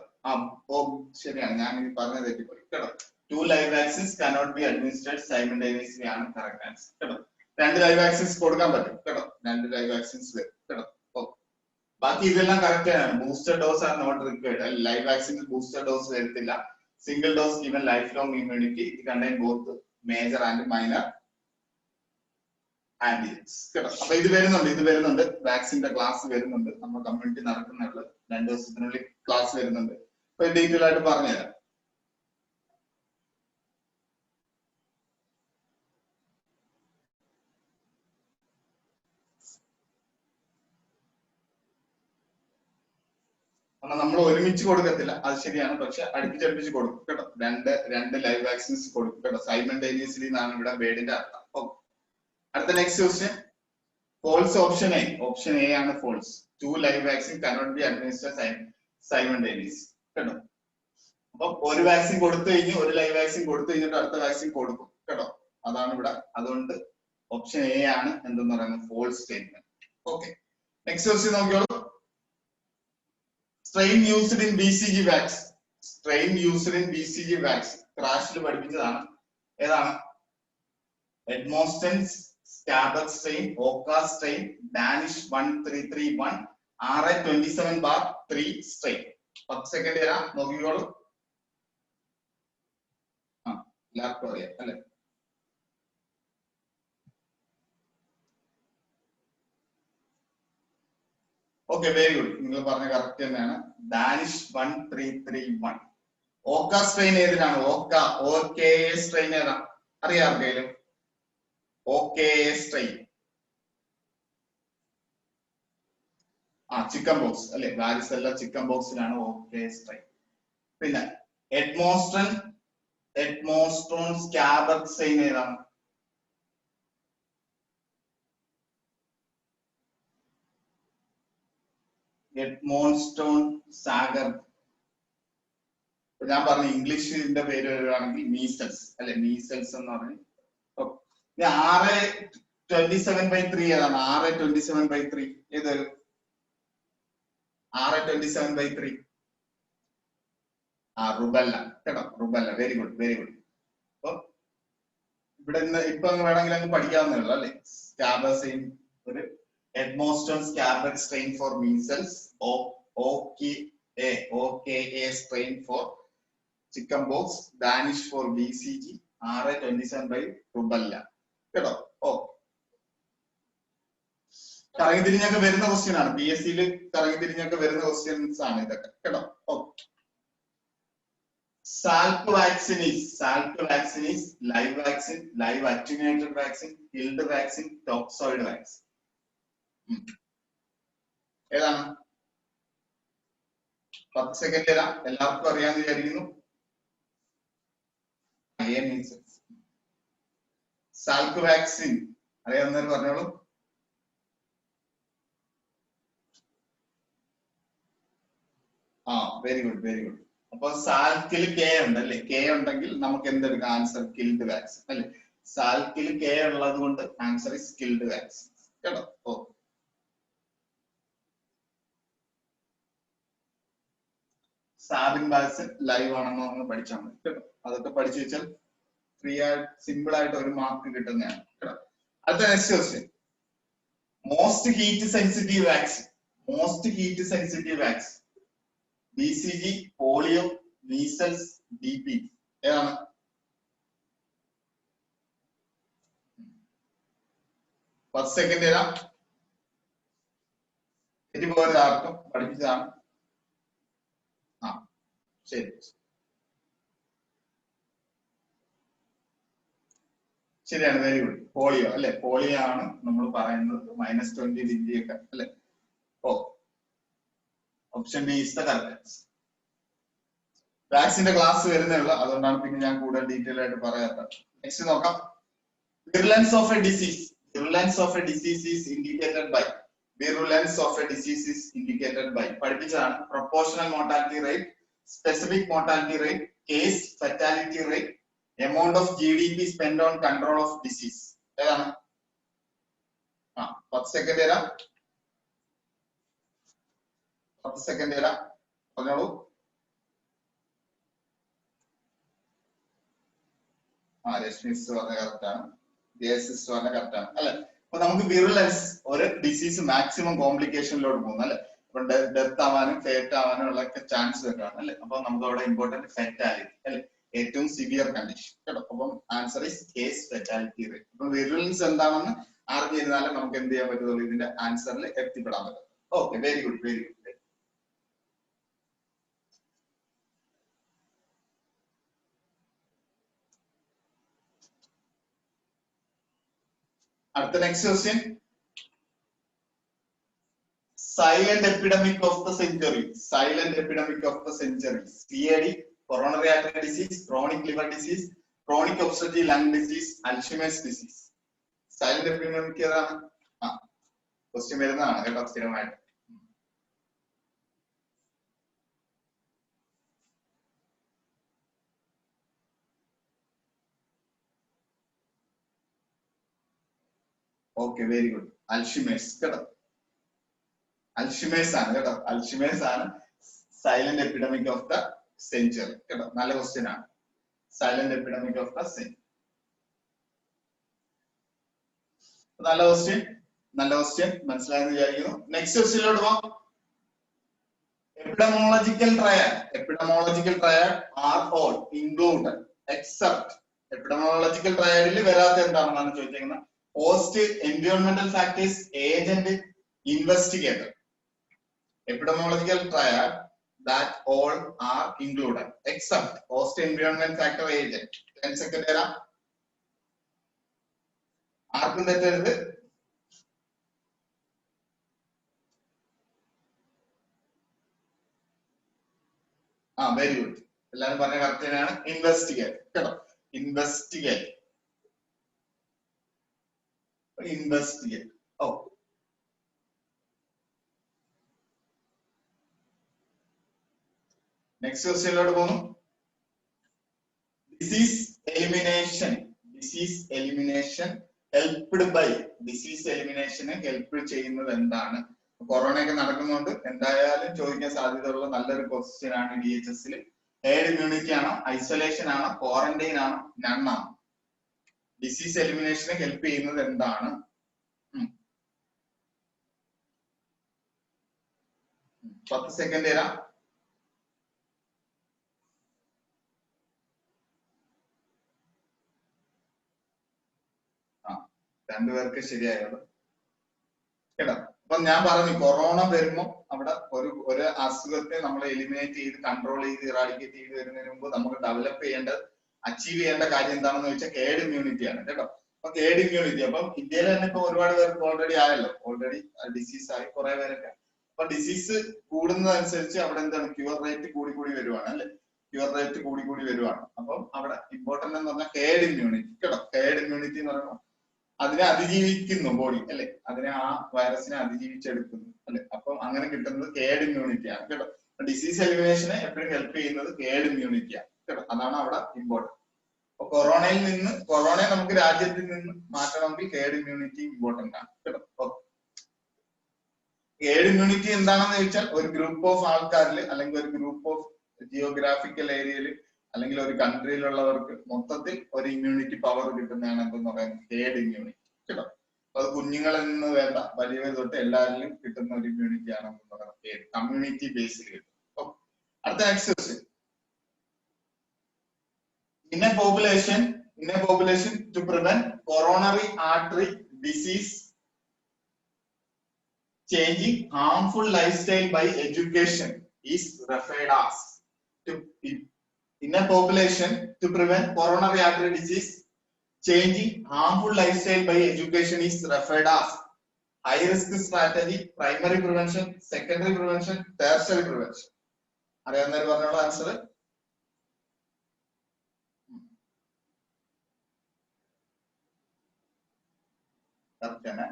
ശരിയാണ്, ഞാൻ പറഞ്ഞ തെറ്റിപ്പോയി. കേട്ടോ. 2 live vaccines cannot be administered simultaneously ആണ് കറക്റ്റ് ആൻസർ. കേട്ടോ. 2 ലൈവ് വാക്സിൻസ് കൊടുക്കാൻ പറ്റും. കേട്ടോ. 2 ലൈവ് വാക്സിൻസ് വരും. കേട്ടോ. ബാക്കി ഇതെല്ലാം കറക്റ്റ് ആണ്. Booster dose are not required. Live vaccines booster dose വരത്തില്ല. Single dose given lifelong immunity. It contain both major and minor antigens. കേട്ടോ. അപ്പൊ ഇത് വരുന്നുണ്ട് വാക്സിന്റെ ക്ലാസ് വരുന്നുണ്ട്. നമ്മുടെ കമ്മ്യൂണിറ്റി നടക്കുന്നുള്ളൂ. 2 ദിവസത്തിനുള്ളിൽ ക്ലാസ് വരുന്നുണ്ട്. അപ്പൊ ഡീറ്റെയിൽ ആയിട്ട് പറഞ്ഞുതരാം. നമ്മൾ ഒരുമിച്ച് കൊടുക്കത്തില്ല, അത് ശരിയാണ്. പക്ഷെ അടുപ്പിച്ചടുപ്പിച്ച് കൊടുക്കും. കേട്ടോ. രണ്ട് ലൈവ് വാക്സിൻസ് കൊടുക്കും. കേട്ടോ. സൈമൾട്ടേനിയസ്ലി എന്നാണ് ഇവിടെ വേർഡിന്റെ അർത്ഥം. അടുത്ത next question, false option A. Option A ആണ് false. 2 live vaccine cannot be administered simultaneously. കേട്ടോ. അപ്പൊ ഒരു വാക്സിൻ കൊടുത്തു കഴിഞ്ഞ്, ഒരു ലൈവ് വാക്സിൻ കൊടുത്തു കഴിഞ്ഞിട്ട് അടുത്ത വാക്സിൻ കൊടുക്കും. കേട്ടോ. അതാണ് ഇവിടെ. അതുകൊണ്ട് ഓപ്ഷൻ എ ആണ് എന്തെന്ന് പറയുന്നത് false statement. Okay. Next question നോക്കിയോളൂ. Strain used in BCG vaccine. Strain used in BCG vaccine. ക്രാഷിൽ പഠിപ്പിച്ചതാണ്. ഏതാണ്? Edmonston Schwarz strain, Oka strain, Danish 1331, RA27/3 strain. 10 second തരാം, നോക്കിക്കോളൂ. എല്ലാവർക്കും അറിയാം അല്ലെ? Okay, very good. നിങ്ങൾ പറഞ്ഞ കറക്റ്റ് തന്നെയാണ്. ഡാനിഷ് 1331. ഓക്ക സ്ട്രെയിൻ ഏതിനാണ്? ഓക്കെ സ്ട്രെയിൻ ഏതാ? അറിയാം ആർക്കെങ്കിലും? ഓക്കെ സ്ട്രെയിൻ ചിക്കൻ ബോക്സ് അല്ലെ, വാരിസെല്ല ചിക്കൻ ബോക്സിലാണ് ഓക്കെ സ്ട്രെയിൻ. പിന്നെ എഡ്മോസ്റ്റൺ സ്കാബർ സ്ട്രെയിൻ ഏതാണ്? എഡ്മോൺസ്റ്റോൺ സാഗർ. ഞാൻ പറഞ്ഞു ഇംഗ്ലീഷിന്റെ പേര് വരുവാണെങ്കിൽ മീസൽസ് അല്ലെ, മീസൽസ് എന്ന് പറഞ്ഞു. RA27/3 ഏതാണ്? RA27/3 ഏത്? RA27/3 rubella. കേട്ടോ. Rubella. Very good, very good. അപ്പൊ ഇവിടെ ഇപ്പൊ വേണമെങ്കിൽ അങ്ങ് പഠിക്കാവുന്നേ ഉള്ളൂ അല്ലെ. സ്കാബർ സ്ട്രെയിൻ ഒരു Edmonston Schwarz strain for measles, OKA strain for chicken pox, Danish for BCG, RA27 rubella. കേട്ടോ. കറങ്ങിത്തിരിഞ്ഞൊക്കെ വരുന്ന ക്വസ്റ്റ്യൻ ആണ്. PSC കറങ്ങിത്തിരിഞ്ഞൊക്കെ വരുന്ന ക്വസ്റ്റ്യൻസ് ആണ് ഇതൊക്കെ. കേട്ടോ. Salk vaccine is live vaccine, live attenuated vaccine, killed vaccine, toxoid vaccine. ഏതാണ്? 10 സെക്കൻഡ് തരാം. എല്ലാവർക്കും അറിയാമെന്ന് വിചാരിക്കുന്നു. സാൽക്ക് വാക്സിൻ അറിയാവുന്നവർ പറഞ്ഞോളൂ. Very good, very good. അപ്പൊ സാൽക്കിൽ K ഉണ്ട് അല്ലെ. K ഉണ്ടെങ്കിൽ നമുക്ക് എന്തെടുക്കാം? ആൻസർ കിൽഡ് വാക്സിൻ അല്ലെ. സാൽക്കിൽ K ഉള്ളത് കൊണ്ട് ആൻസർ ഇസ് കിൽഡ് വാക്സിൻ. കേട്ടോ. സാബിൻ വാക്സിൻ ലൈവ് ആണെന്ന് പഠിച്ചാൽ മതി. കേട്ടോ. അതൊക്കെ പഠിച്ചു വെച്ചാൽ ഫ്രീ ആയിട്ട് സിമ്പിൾ ആയിട്ട് ഒരു മാർക്ക് കിട്ടുന്നതാണ്. കേട്ടോ. അടുത്ത next question, most heat sensitive vaccine. BCG, polio, measles, DP ഏതാണ്? പത്ത് സെക്കൻഡ് തരാം. തെറ്റിപ്പോയത് ആർക്കും പഠിപ്പിച്ചതാണ്. ശരി, ശരിയാണ്. Very good. പോളിയോ അല്ലെ. പോളിയോ ആണ് നമ്മൾ പറയുന്നത്. -20 ഡിഗ്രി ഒക്കെ അല്ലെ. Option B is the correct answer. വാക്സിന്റെ ക്ലാസ് വരുന്നേ ഉള്ളൂ, അതുകൊണ്ടാണ് പിന്നെ ഞാൻ കൂടുതൽ ഡീറ്റെയിൽ ആയിട്ട് പറയാത്തത്. നെക്സ്റ്റ് നോക്കാം. Virulence of a disease. Virulence of a disease is indicated by. Virulence of a disease is indicated by. പഠിപ്പിച്ചതാണ്. Proportional mortality rate, specific mortality rate, case fatality rate, amount of GDP spent on control of disease. ഏതാണ്? 10 second തരാം. 10 second തരാം. പറഞ്ഞോളൂ. രശ്മി പറഞ്ഞ correct ആണ്. Correct ആണ് അല്ലെ? അപ്പൊ നമുക്ക് വിറുലൻസ് ഒരു ഡിസീസ് മാക്സിമം കോംപ്ലിക്കേഷനിലോട്ട് പോകുന്നു അല്ലെ? അപ്പൊ ഡെത്ത് ആവാനും ഫേറ്റ് ആവാനും ഉള്ള ചാൻസ് വെക്കാണ് അല്ലെ? അപ്പൊ നമുക്ക് അവിടെ ഇമ്പോർട്ടന്റ് ഫെറ്റാലിറ്റി അല്ലെ? ഏറ്റവും സിവിയർ കണ്ടീഷൻ കേട്ടോ. അപ്പം answer is case fatality rate. അപ്പൊ വിറുലൻസ് എന്താണെന്ന് അറിഞ്ഞിരുന്നാലും നമുക്ക് എന്ത് ചെയ്യാൻ പറ്റുള്ളൂ, ഇതിന്റെ ആൻസറിൽ എത്തിപ്പെടാൻ പറ്റും. Okay, very good, very good. അടുത്ത next question. Silent epidemic of the century. Silent epidemic of the century. CAD, coronary artery disease, chronic liver disease, chronic obstructive lung disease, Alzheimer's disease. Silent epidemic ഏതാണ്? Question വരുന്നതാണ് കേട്ടോ സ്ഥിരമായിട്ട്. Okay, very good. Alzheimer's കേട്ടോ. Alzheimer's ആണ് കേട്ടോ. Alzheimer's ആണ് silent epidemic of the century കേട്ടോ. നല്ല ക്വസ്റ്റ്യൻ ആണ്. Silent epidemic of the century. നല്ല ക്വസ്റ്റ്യൻ, നല്ല ക്വസ്റ്റ്യൻ. മനസ്സിലായെന്ന് വിചാരിക്കുന്നു. നെക്സ്റ്റ് ക്വസ്റ്റ്യനിലോട്ട് പോകാം. Epidemiological triad. Epidemiological triad are all included except. Epidemiological ട്രയഡിൽ വരാത്ത എന്താണെന്നാണ് ചോദിച്ചിരിക്കുന്നത്. host, environmental factors, agent, investigator. Epidemiological triad that all are included except host, environment factor, agent. 10 second era. ആർക്കും തെറ്റരുത്. Very good. എല്ലാരും പറഞ്ഞ കറക്റ്റ് തന്നെയാണ്. ഇൻവെസ്റ്റിഗേറ്റ് കേട്ടോ. Investigate. Investigate. Next question ലോട്ട് പോകുന്നു. Disease elimination. Disease elimination helped by. Disease elimination help ചെയ്യുന്നത് എന്താണ്? Corona ഒക്കെ നടക്കുന്നുണ്ട്, എന്തായാലും ചോദിക്കാൻ സാധ്യതയുള്ള നല്ലൊരു ക്വസ്റ്റ്യൻ ആണ് DHS-ൽ. ഹെർഡ് ഇമ്മ്യൂണിറ്റി ആണോ, ഐസൊലേഷൻ ആണോ, ക്വാറന്റൈൻ ആണോ, നൺ ആണോ? ഡിസീസ് എലിമിനേഷനെ ഹെൽപ്പ് ചെയ്യുന്നത് എന്താണ്? 10 സെക്കൻഡ് തരാം. രണ്ടുപേർക്ക് ശരിയായുള്ളൂ കേട്ടോ. അപ്പൊ ഞാൻ പറഞ്ഞു, കൊറോണ വരുമ്പോൾ അവിടെ ഒരു അസുഖത്തെ നമ്മൾ എലിമിനേറ്റ് ചെയ്ത് കൺട്രോൾ ചെയ്ത് ഇറാഡിക്കേറ്റ് ചെയ്ത് വരുന്നതിന് മുമ്പ് നമുക്ക് ഡെവലപ്പ് ചെയ്യേണ്ടത്, അച്ചീവ് ചെയ്യേണ്ട കാര്യം എന്താണെന്ന് വെച്ചാൽ ഹെർഡ് ഇമ്മ്യൂണിറ്റി ആണ് കേട്ടോ. അപ്പൊ ഹെർഡ് ഇമ്മ്യൂണിറ്റി, അപ്പം ഇന്ത്യയിൽ തന്നെ ഇപ്പൊ ഒരുപാട് പേർക്ക് ഓൾറെഡി ആയല്ലോ, ഓൾറെഡി ഡിസീസ് ആയി കുറെ പേരൊക്കെ. അപ്പൊ ഡിസീസ് കൂടുന്നതനുസരിച്ച് അവിടെ എന്താണ്, ക്യൂർ റേറ്റ് കൂടി വരുവാണ് അല്ലെ? ക്യൂർ റേറ്റ് കൂടി വരുവാണ്. അപ്പം അവിടെ ഇമ്പോർട്ടന്റ് എന്ന് പറഞ്ഞാൽ ഹെർഡ് ഇമ്മ്യൂണിറ്റി കേട്ടോ. ഹെർഡ് ഇമ്മ്യൂണിറ്റി എന്ന് പറയുമ്പോൾ അതിനെ അതിജീവിക്കുന്നു ബോഡി അല്ലെ, അതിനെ ആ വൈറസിനെ അതിജീവിച്ചെടുക്കുന്നു അല്ലെ. അപ്പം അങ്ങനെ കിട്ടുന്നത് ഹെർഡ് ഇമ്മ്യൂണിറ്റി ആണ് കേട്ടോ. ഡിസീസ് എലിമിനേഷനെ എപ്പോഴും ഹെൽപ്പ് ചെയ്യുന്നത് ഹെർഡ് ഇമ്മ്യൂണിറ്റി ആണ് കേട്ടോ. അതാണ് അവിടെ ഇമ്പോർട്ടന്റ്. അപ്പൊ കൊറോണയെ നമുക്ക് രാജ്യത്തിൽ നിന്ന് മാറ്റണമെങ്കിൽ ഹെർഡ് ഇമ്മ്യൂണിറ്റി ഇമ്പോർട്ടന്റ് ആണ് കേട്ടോ. ഹെർഡ് ഇമ്മ്യൂണിറ്റി എന്താണെന്ന് ചോദിച്ചാൽ ഒരു ഗ്രൂപ്പ് ഓഫ് ആൾക്കാരിൽ അല്ലെങ്കിൽ ഒരു ഗ്രൂപ്പ് ഓഫ് ജിയോഗ്രാഫിക്കൽ ഏരിയയിൽ അല്ലെങ്കിൽ ഒരു കൺട്രിയിലുള്ളവർക്ക് മൊത്തത്തിൽ ഒരു ഇമ്മ്യൂണിറ്റി പവർ കിട്ടുന്നതാണ് എന്തെന്ന് പറയുന്നത് ഹെർഡ് ഇമ്മ്യൂണിറ്റി കേട്ടോ. അപ്പൊ അത് കുഞ്ഞുങ്ങളിൽ നിന്ന് വേണ്ട വലിയവർ തൊട്ട് എല്ലാവരിലും കിട്ടുന്ന ഒരു ഇമ്മ്യൂണിറ്റി ആണ് എന്ന് പറയുന്നത് കമ്മ്യൂണിറ്റി ബേസിൽ കിട്ടും. അടുത്ത next question. In a population to prevent coronary artery disease, changing harmful lifestyle by education is referred as. In a population to prevent coronary artery disease, changing harmful lifestyle by education is referred as high risk strategy, primary prevention, secondary prevention, tertiary prevention. അറിയാവുന്നവർ പറഞ്ഞോളൂ answer. Correct തന്നെ.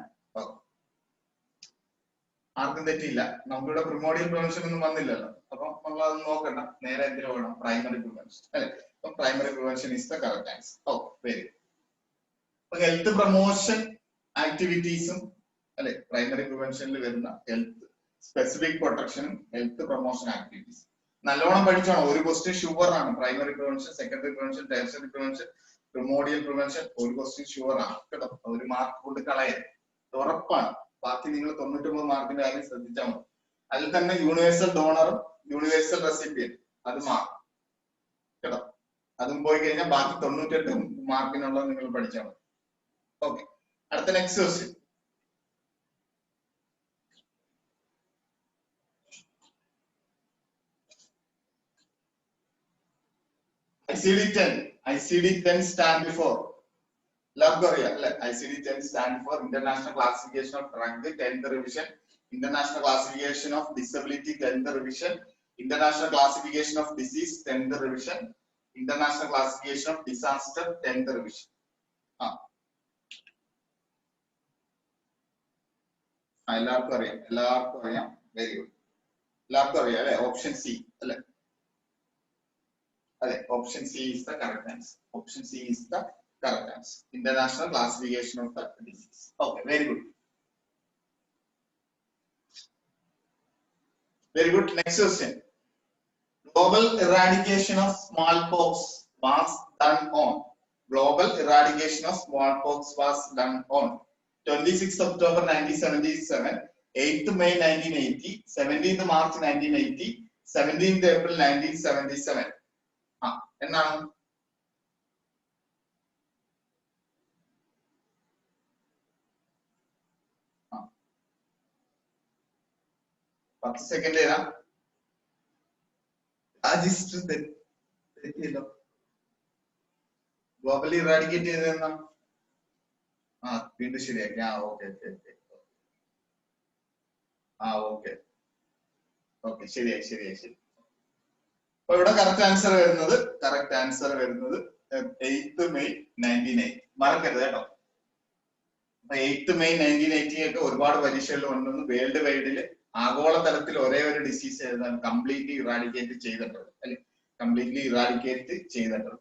ആർക്കും തെറ്റിയില്ല. നമുക്കിവിടെ primordial prevention ഒന്നും വന്നില്ലല്ലോ, അപ്പം നമ്മൾ അത് നോക്കണ്ട, നേരെ എന്തിനു വേണം, പ്രൈമറി പ്രിവെൻഷൻ അല്ലെ. അപ്പം primary prevention is the correct answer. Okay, very good. Health promotion ആക്ടിവിറ്റീസും അല്ലെ പ്രൈമറി പ്രിവെൻഷനിൽ വരുന്ന ഹെൽത്ത് സ്പെസിഫിക് പ്രൊട്ടക്ഷനും ഹെൽത്ത് പ്രൊമോഷൻ ആക്ടിവിറ്റീസ് നല്ലോണം പഠിച്ചോണം. ഒരു ക്വസ്റ്റ്യൻ ഷുവർ ആണ്. Primary prevention, secondary prevention, tertiary prevention, primordial prevention, ഒരു ക്വസ്റ്റ്യൻ ഷുവർ ആണ് കേട്ടോ. ഒരു മാർക്ക് കൊണ്ട് കളയരുത്, ഉറപ്പാണ്. ബാക്കി നിങ്ങൾ 99 മാർക്കിന്റെ കാര്യം ശ്രദ്ധിച്ചാൽ മതി. അതിൽ തന്നെ യൂണിവേഴ്സൽ ഡോണറും യൂണിവേഴ്സൽ റെസിപ്പിയന്റ് അത് മാർക്ക് കേട്ടോ. അതും പോയി കഴിഞ്ഞാൽ ബാക്കി 98 മാർക്കിനുള്ളത് നിങ്ങൾ പഠിച്ചാൽ മതി. ഓക്കെ, അടുത്ത next question. ICD-10 stand for ICD-10 stand for International Classification of Drug 10th revision, International Classification of Disability 10th revision, International Classification of Disease 10th revision, International Classification of Disaster 10th revision. എല്ലാവർക്കും അറിയാം. Very good. എല്ലാവർക്കും അറിയാം അല്ലെ? Option C അല്ലെ? അതെ, option C is the correct answer. Option C is the correct answer. International Classification of the Disease. Okay, very good. Very good. Next question. Global eradication of smallpox was done on. Global eradication of smallpox was done on 26th October 1977, 8th May 1980, 17th March 1980, 17th April 1977. എന്നാണ്? 10 second തരാം. തെറ്റിയല്ലോ. Globally eradicate ചെയ്തെന്നാ? വീണ്ടും ശരിയാക്കി. Okay ശരിയായി. അപ്പൊ ഇവിടെ correct answer വരുന്നത് 8th May 1980. മറക്കരുത് കേട്ടോ. 8th May 1980 ഒക്കെ ഒരുപാട് പരീക്ഷകളിൽ വന്നു. വേൾഡ് വൈഡില് ആഗോളതലത്തിൽ ഒരേ ഒരു ഡിസീസ് ഏതാണ് കംപ്ലീറ്റ്ലി ഇറാഡിക്കേറ്റ് ചെയ്തിട്ടുള്ളത് അല്ലെ? കംപ്ലീറ്റ്ലി ഇറാഡിക്കേറ്റ് ചെയ്തിട്ടുള്ളത്.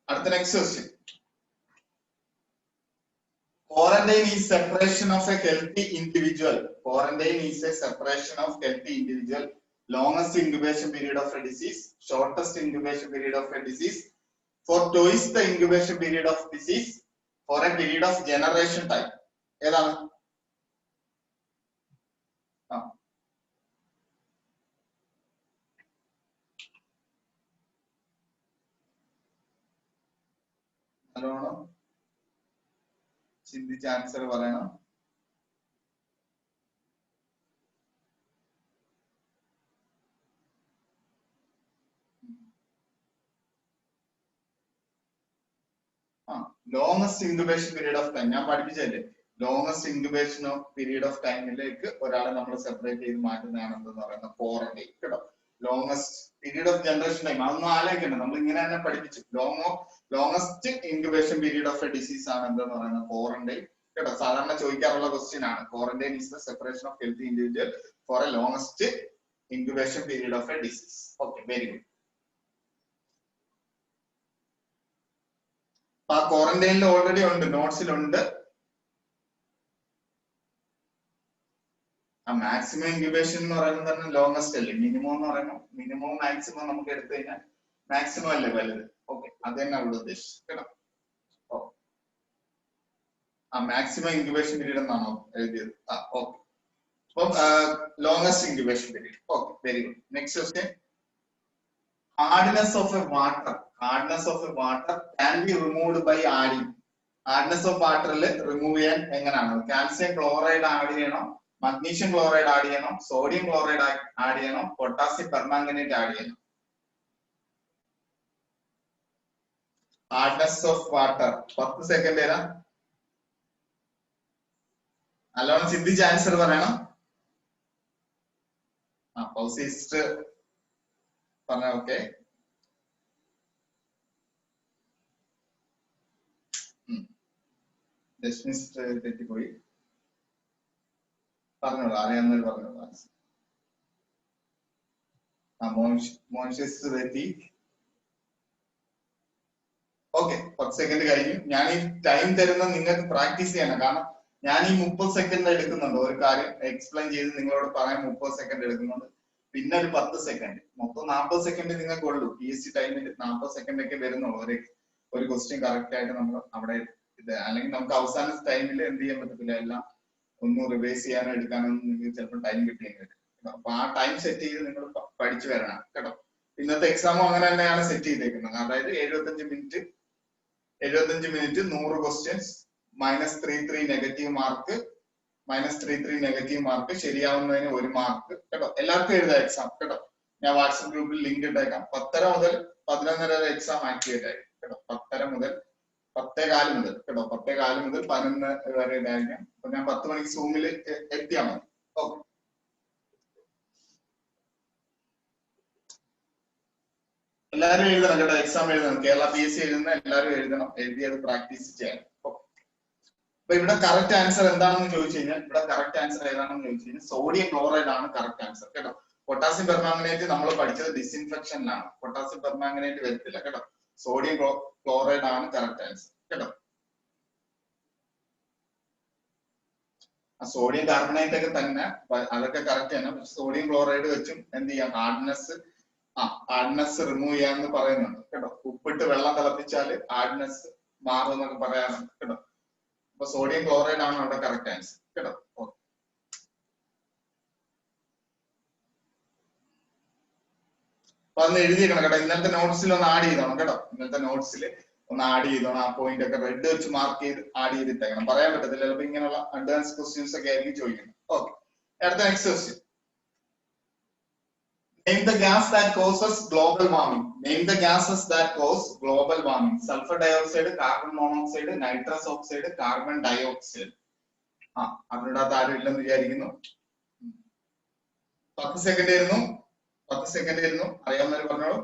അടുത്ത next question. Quarantine is separation of a healthy individual. Quarantine is a separation of healthy individual. Longest incubation period of a disease, shortest incubation period of a disease, for twice the incubation period of disease, for a period of generation time. ഏതാണ്? നല്ലോണം ചിന്തിച്ച് answer പറയണം. Longest incubation period of time ഞാൻ പഠിപ്പിച്ചല്ലേ. Longest incubation of period of ടൈമിലേക്ക് ഒരാളെ നമ്മൾ separate ചെയ്ത് മാറ്റുന്നതാണ് എന്തെന്ന് പറയുന്നത് ക്വാറന്റൈൻ കേട്ടോ. Longest period of generation time അതൊന്നും ആലോചിക്കണ്ട, നമ്മൾ ഇങ്ങനെ തന്നെ പഠിപ്പിച്ചു. Longest incubation period of a disease ആണ് എന്തെന്ന് പറയുന്നത് ക്വാറന്റൈൻ കേട്ടോ. സാധാരണ ചോദിക്കാറുള്ള ക്വസ്റ്റ്യൻ ആണ്. Quarantine is the separation of healthy individual four A longest incubation period of a disease. Okay, very good. ആ ക്വാറന്റൈനിൽ ഓൾറെഡി ഉണ്ട്, നോട്ട്സിലുണ്ട്. ആ മാക്സിമം ഇൻക്യുബേഷൻ എന്ന് പറയുന്നത് തന്നെ ലോങ്സ്റ്റ് അല്ലേ? മിനിമം എന്ന് പറയുമ്പോൾ മിനിമം മാക്സിമം നമുക്ക് എടുത്തു കഴിഞ്ഞാൽ മാക്സിമം അല്ലേ വലുത്? ഓക്കെ, അത് തന്നെ അവിടെ ഉദ്ദേശിച്ചത് കേട്ടോ. ആ മാക്സിമം ഇൻക്യുബേഷൻ പീരീഡ് എന്നാണോ എഴുതിയത്? ഓക്കെ. അപ്പം longest incubation period. Okay, very good. Next question. Hardness of A water can be removed by adding. Hardness of വാട്ടറിൽ റിമൂവ് ചെയ്യാൻ എങ്ങനെയാണ്? കാൽസ്യം ക്ലോറൈഡ് ആഡ് ചെയ്യണോ, മഗ്നീഷ്യം ക്ലോറൈഡ് ആഡ് ചെയ്യണോ, സോഡിയം ക്ലോറൈഡ് ആഡ് ചെയ്യണോ, potassium permanganate add ചെയ്യണോ? Hardness of water 10 second തരാം. നല്ലോണം ചിന്തിച്ച് ആൻസർ പറയണം. പൗസിസ്റ്റ് പറഞ്ഞ ഓക്കെ. ഡിസ്മിസ്ഡ് തെറ്റിപ്പോയി. പറഞ്ഞോളൂ, അറിയാവുന്നവർ പറഞ്ഞോളൂ. മോൺഷ്യസ് തെറ്റി. ഓക്കെ, 10 സെക്കൻഡ് കഴിഞ്ഞു. ഞാൻ ഈ ടൈം തരുന്ന നിങ്ങൾക്ക് പ്രാക്ടീസ് ചെയ്യണം. കാരണം ഞാൻ ഈ 30 സെക്കൻഡ് എടുക്കുന്നുണ്ട് ഒരു കാര്യം എക്സ്പ്ലെയിൻ ചെയ്ത് നിങ്ങളോട് പറയാൻ 30 സെക്കൻഡ് എടുക്കുന്നുണ്ട്. പിന്നെ ഒരു 10 സെക്കൻഡ്, മൊത്തം 40 സെക്കൻഡ് നിങ്ങൾക്ക് ഉള്ളൂ. PSC ടൈമിൽ 40 സെക്കൻഡ് ഒക്കെ വരുന്നുള്ളൂ ഒരു ക്വസ്റ്റ്യൻ കറക്റ്റ് ആയിട്ട് നമ്മൾ അവിടെ ഇത്. അല്ലെങ്കിൽ നമുക്ക് അവസാന ടൈമിൽ എന്ത് ചെയ്യാൻ പറ്റത്തില്ല, എല്ലാം ഒന്ന് റിവൈസ് ചെയ്യാനോ എടുക്കാനോ നിങ്ങൾക്ക് ചിലപ്പോൾ ടൈം കിട്ടിയെങ്കിൽ. അപ്പൊ ആ ടൈം സെറ്റ് ചെയ്ത് നിങ്ങൾ പഠിച്ചു വരണം കേട്ടോ. ഇന്നത്തെ എക്സാമും അങ്ങനെ തന്നെയാണ് സെറ്റ് ചെയ്തേക്കുന്നത്. അതായത് 75 minute 100 questions, -33 negative mark, -33 negative mark, ശരിയാവുന്നതിന് 1 മാർക്ക് കേട്ടോ. എല്ലാവർക്കും എഴുതാം എക്സാം കേട്ടോ. ഞാൻ വാട്സപ്പ് ഗ്രൂപ്പിൽ ലിങ്ക് ഇട്ടേക്കാം. 10:30 മുതൽ 11:30 വരെ എക്സാം ആക്ടിവേറ്റ് ആയിരിക്കും കേട്ടോ. 10:30 മുതൽ 10:15 മുതൽ കേട്ടോ. 10:15 മുതൽ 11 വരെ ഇതായിരിക്കാം. അപ്പൊ ഞാൻ 10 മണിക്ക് സൂമിൽ എത്തിയാൽ മതി. ഓക്കെ, എല്ലാവരും എഴുതണം കേട്ടോ. എക്സാം എഴുതണം. കേരള PSC എഴുതുന്ന എല്ലാവരും എഴുതണം. എഴുതി അത് പ്രാക്ടീസ് ചെയ്യണം. അപ്പൊ ഇവിടെ കറക്റ്റ് ആൻസർ എന്താണെന്ന് ചോദിച്ചു കഴിഞ്ഞാൽ, ഇവിടെ കറക്റ്റ് ആൻസർ ഏതാണെന്ന് ചോദിച്ചു കഴിഞ്ഞാൽ സോഡിയം ക്ലോറൈഡ് ആണ് കറക്റ്റ് ആൻസർ കേട്ടോ. പൊട്ടാസ്യം പെർമാംഗനേറ്റ് നമ്മൾ പഠിച്ചത് ഡിസ്ഇൻഫെക്ഷനിലാണ്. പൊട്ടാസ്യം പെർമാംഗനേറ്റ് വരത്തില്ല കേട്ടോ. സോഡിയം ക്ലോറൈഡ് ആണ് കറക്റ്റ് ആൻസർ കേട്ടോ. സോഡിയം കാർബണേറ്റ് ഒക്കെ തന്നെ അതൊക്കെ കറക്റ്റ് ആണ്. പക്ഷെ സോഡിയം ക്ലോറൈഡ് വെച്ചും എന്ത് ചെയ്യാം, ഹാർഡ്നെസ് റിമൂവ് ചെയ്യാന്ന് പറയുന്നുണ്ട് കേട്ടോ. ഉപ്പിട്ട് വെള്ളം തിളപ്പിച്ചാൽ ഹാർഡ്നെസ് മാറും എന്നൊക്കെ പറയാറുണ്ട് കേട്ടോ. അപ്പൊ സോഡിയം ക്ലോറൈഡ് ആണ് അവിടെ കറക്റ്റ് ആൻസർ കേട്ടോ. അപ്പൊ അന്ന് എഴുതിയിരിക്കണം കേട്ടോ. ഇന്നത്തെ നോട്ട്സിൽ ഒന്ന് ആഡ് ചെയ്തോണം കേട്ടോ. ഇന്നത്തെ നോട്ട്സിൽ ഒന്ന് ആഡ് ചെയ്തോണം. ആ പോയിന്റ് ഒക്കെ റെഡ് വെച്ച് മാർക്ക് ചെയ്ത് ആഡ് ചെയ്തിട്ടേക്കണം. പറയാൻ പറ്റത്തില്ല, ചിലപ്പോൾ ഇങ്ങനെയുള്ള അഡ്വാൻസ് ക്വസ്റ്റ്യൻസ് ഒക്കെ ആയിരിക്കും ചോദിക്കുന്നത്. ഓക്കെ, അടുത്ത next question. Name the gas that causes global warming. Name the gases that cause global warming. Sulfur dioxide, carbon monoxide, nitrous oxide, carbon dioxide. അതിനകത്ത് ആരും ഇല്ലെന്ന് വിചാരിക്കുന്നു. 10 സെക്കൻഡ് ആയിരുന്നു. 10 സെക്കൻഡ് ആയിരുന്നു. അറിയാവുന്നവർ പറഞ്ഞോളൂ.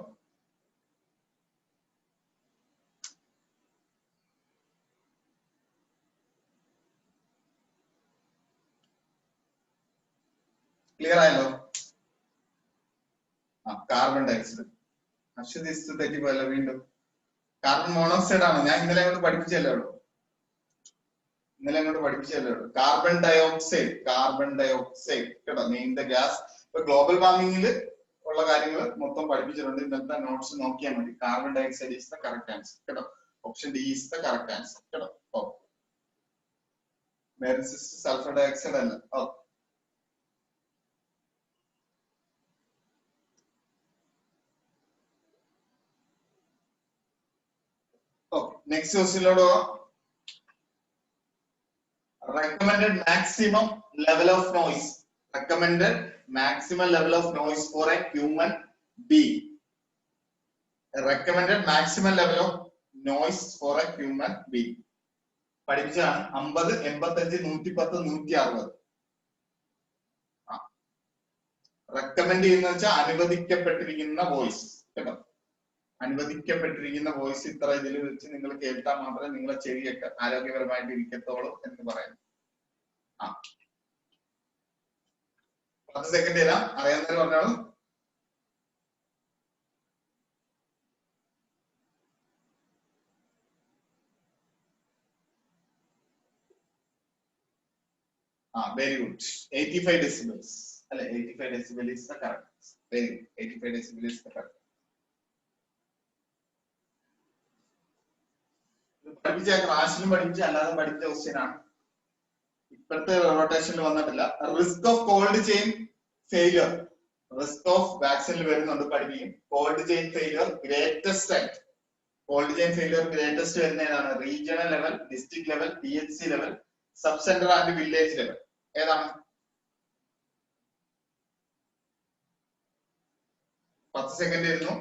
ക്ലിയർ ആയല്ലോ? Carbon dioxide. അശ്വതി തെറ്റിപ്പോയല്ലോ വീണ്ടും. കാർബൺ മോണോക്സൈഡ് ആണ്. ഞാൻ ഇന്നലെ അങ്ങോട്ട് പഠിപ്പിച്ചല്ലേ ഉള്ളൂ. കാർബൺ ഡയോക്സൈഡ് കേട്ടോ. Name the gas. ഇപ്പൊ ഗ്ലോബൽ വാർമിംഗിൽ ഉള്ള കാര്യങ്ങൾ മൊത്തം പഠിപ്പിച്ചിട്ടുണ്ട്. ഇന്നത്തെ നോട്ട്സ് നോക്കിയാൽ മതി. Carbon dioxide is the correct answer കേട്ടോ. Option D is the correct answer കേട്ടോ. സൾഫർ ഡയോക്സൈഡ് അല്ല. നെക്സ്റ്റ് ക്വസ്റ്റ്യനിലോട് recommended maximum level of noise. Recommended maximum level of noise for a human being. Recommended maximum level of noise for a human being. പഠിപ്പിച്ചാണ് 50, 85, 110, 160. Recommend ചെയ്യുന്ന വെച്ചാൽ അനുവദിക്കപ്പെട്ടിരിക്കുന്ന voice കേട്ടോ. അനുവദിക്കപ്പെട്ടിരിക്കുന്ന voice ഇത്ര ഇതിൽ വെച്ച് നിങ്ങൾ കേട്ടാൽ മാത്രമേ നിങ്ങളെ ചെവിയൊക്കെ ആരോഗ്യപരമായിട്ട് ഇരിക്കത്തോളൂ എന്ന് പറയുന്നു. 10 സെക്കൻഡ് തരാം. അറിയാവുന്നവർ പറഞ്ഞോളൂ. Very good. 85 ഡെസിബിൾസ് അല്ലെ? 85 decibel is the correct. Very good. 85 decibel is the correct. പഠിപ്പിച്ച ക്ലാസ്സിലും പഠിപ്പിച്ച അല്ലാതെ പഠിപ്പിച്ച ക്വസ്റ്റ്യൻ ആണ്. ഇപ്പോഴത്തെ റൊട്ടേഷനിൽ വന്നിട്ടില്ല. Risk of cold chain failure. Risk of വാക്സിനിൽ വരുന്നുണ്ട്, പഠിപ്പിക്കും. കോൾഡ് ചെയിൻ ഫെയിലിയർ ഗ്രേറ്റസ്റ്റ് ആയിട്ട്. കോൾഡ് ചെയിൻ ഫെയിലിയർ ഗ്രേറ്റസ്റ്റ് വരുന്ന ഏതാണ്? Regional level, district level, PHC level, sub centre and village level. ഏതാണ്? 10 സെക്കൻഡ് ആയിരുന്നു.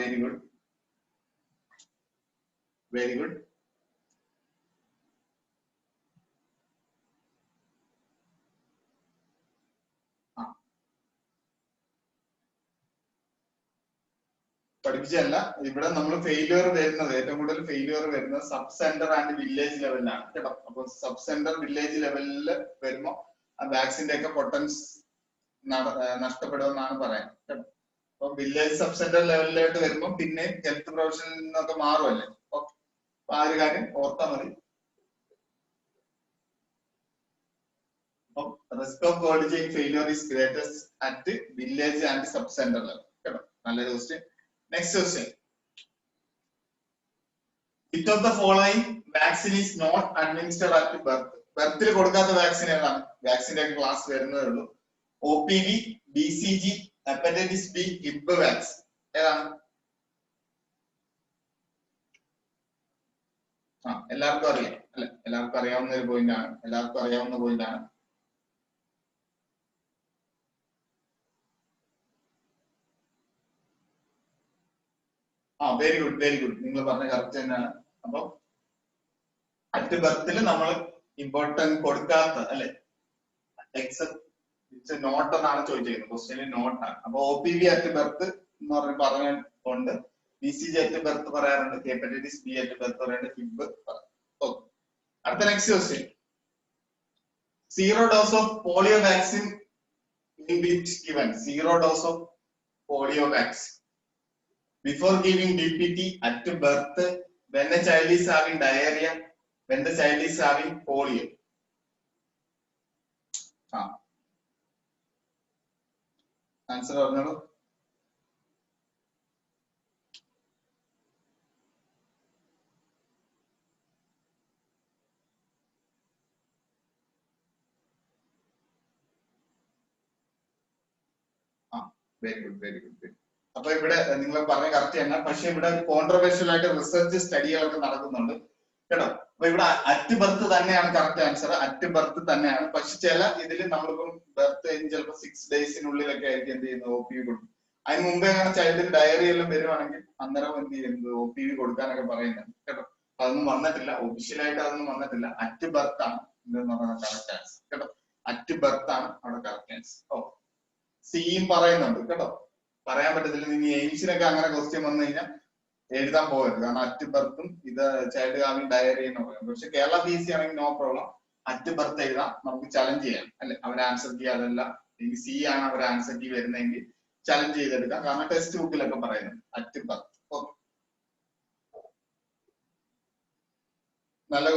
Very good. Very good. പഠിപ്പിച്ചല്ല. ഇവിടെ നമ്മൾ ഫെയിലിയർ വരുന്നത്, ഏറ്റവും കൂടുതൽ ഫെയിലിയർ വരുന്നത് സബ് സെന്റർ ആൻഡ് വില്ലേജ് ലെവലിലാണ് കേട്ടോ. അപ്പൊ സബ് സെന്റർ വില്ലേജ് ലെവലിൽ വരുമ്പോ ആ വാക്സിന്റെ ഒക്കെ പൊട്ടൻസ് നഷ്ടപ്പെടുമെന്നാണ് പറയാൻ കേട്ടോ. അപ്പൊ വില്ലേജ് സബ് സെന്റർ ലെവലിലോട്ട് വരുമ്പോൾ പിന്നെ ഹെൽത്ത് പ്രൊഫഷനിൽ നിന്നൊക്കെ മാറുമല്ലേ. അപ്പൊ ആ ഒരു കാര്യം ഓർത്താൽ മതി. Risk of cold chain failure is greatest at village and sub centre level കേട്ടോ. നല്ലൊരു question. Next question. Which of the following vaccine is not administered at birth? ബർത്തിൽ കൊടുക്കാത്ത വാക്സിൻ ഏതാണ്? വാക്സിന്റെ ക്ലാസ് വരുന്നതേ ഉള്ളൂ. OPV, BCG, hepatitis B, Hib vax ഏതാണ്? എല്ലാവർക്കും അറിയാം അല്ലെ? എല്ലാവർക്കും അറിയാവുന്ന ഒരു പോയിന്റ് ആണ്. എല്ലാവർക്കും അറിയാവുന്ന പോയിന്റ് ആണ്. Very good, very good. നിങ്ങൾ പറഞ്ഞ കറക്റ്റ് തന്നെയാണ്. അപ്പൊ അറ്റ് ബർത്തിൽ നമ്മൾ ഇമ്പോർട്ടൻസ് കൊടുക്കാത്ത അല്ലെ, എക്സെപ്റ്റ് നോട്ട് എന്നാണ് ചോദിച്ചിരിക്കുന്നത്. ക്വസ്റ്റ്യൻ നോട്ടാണ്. അപ്പൊ OPV അറ്റ് ബർത്ത് എന്ന് പറഞ്ഞുകൊണ്ട് BCG അറ്റ് ബർത്ത് പറയാറുണ്ട്, ഹെപ്പറ്റൈറ്റിസ് ബി അറ്റ് ബർത്ത് പറയാറുണ്ട്, ഹിബ്. അടുത്ത next question. 0 dose of polio vaccine given. 0 dose of polio vaccine before giving DPT at birth when the child is having diarrhea, when the child is having polio. Answer പറഞ്ഞോളൂ. Very good, very good. അപ്പൊ ഇവിടെ നിങ്ങൾ പറഞ്ഞ correct തന്നെ. പക്ഷെ ഇവിടെ controversial ആയിട്ട് research സ്റ്റഡികളൊക്കെ നടക്കുന്നുണ്ട് കേട്ടോ. അപ്പൊ ഇവിടെ അറ്റ് ബർത്ത് തന്നെയാണ് കറക്റ്റ് ആൻസർ. അറ്റ് ബർത്ത് തന്നെയാണ്. പക്ഷെ ചില ഇതിൽ നമ്മളിപ്പം ബർത്ത് കഴിഞ്ഞ് ചിലപ്പോൾ 6 ഡേയ്സിനുള്ളിലൊക്കെ ആയിരിക്കും എന്ത് ചെയ്യുന്നത്, OPV കൊടുക്കും. അതിന് മുമ്പേ അങ്ങനെ ചൈൽഡിന് ഡയറി എല്ലാം വരുവാണെങ്കിൽ അന്നേരം എന്ത് ചെയ്യുന്നത്, OPV കൊടുക്കാനൊക്കെ പറയുന്നുണ്ട് കേട്ടോ. അതൊന്നും വന്നിട്ടില്ല, ഒഫീഷ്യലായിട്ട് അതൊന്നും വന്നിട്ടില്ല. അറ്റ് ബർത്ത് ആണ് ഇതെന്ന് പറയുന്ന കറക്റ്റ് ആൻസർ കേട്ടോ. അറ്റ് ബർത്ത് ആണ് അവിടെ കറക്റ്റ് ആൻസർ. സിയും പറയുന്നുണ്ട് കേട്ടോ. പറയാൻ പറ്റത്തില്ല. ഇനി എയിംസിനൊക്കെ അങ്ങനെ ക്വസ്റ്റ്യൻ വന്നു കഴിഞ്ഞാൽ എഴുതാൻ പോകരുത്. കാരണം അറ്റ് ബർത്തും ഇത് ചൈൽഡ് ഹാവിംഗ് ഡയറി എന്ന് പറയുന്നത്. പക്ഷെ കേരള PSC ആണെങ്കിൽ നോ പ്രോബ്ലം, അറ്റ് ബർത്ത് എഴുതാം, നമുക്ക് ചലഞ്ച് ചെയ്യാം അല്ലെ. അവർ ആൻസർ കീ അതല്ല, ഈ സി ആണ് അവർ ആൻസർ കീ വരുന്നതെങ്കിൽ ചലഞ്ച് ചെയ്തെടുക്കാം. കാരണം ടെക്സ്റ്റ് ബുക്കിലൊക്കെ പറയുന്നത് അറ്റ് ബർത്ത്. നല്ല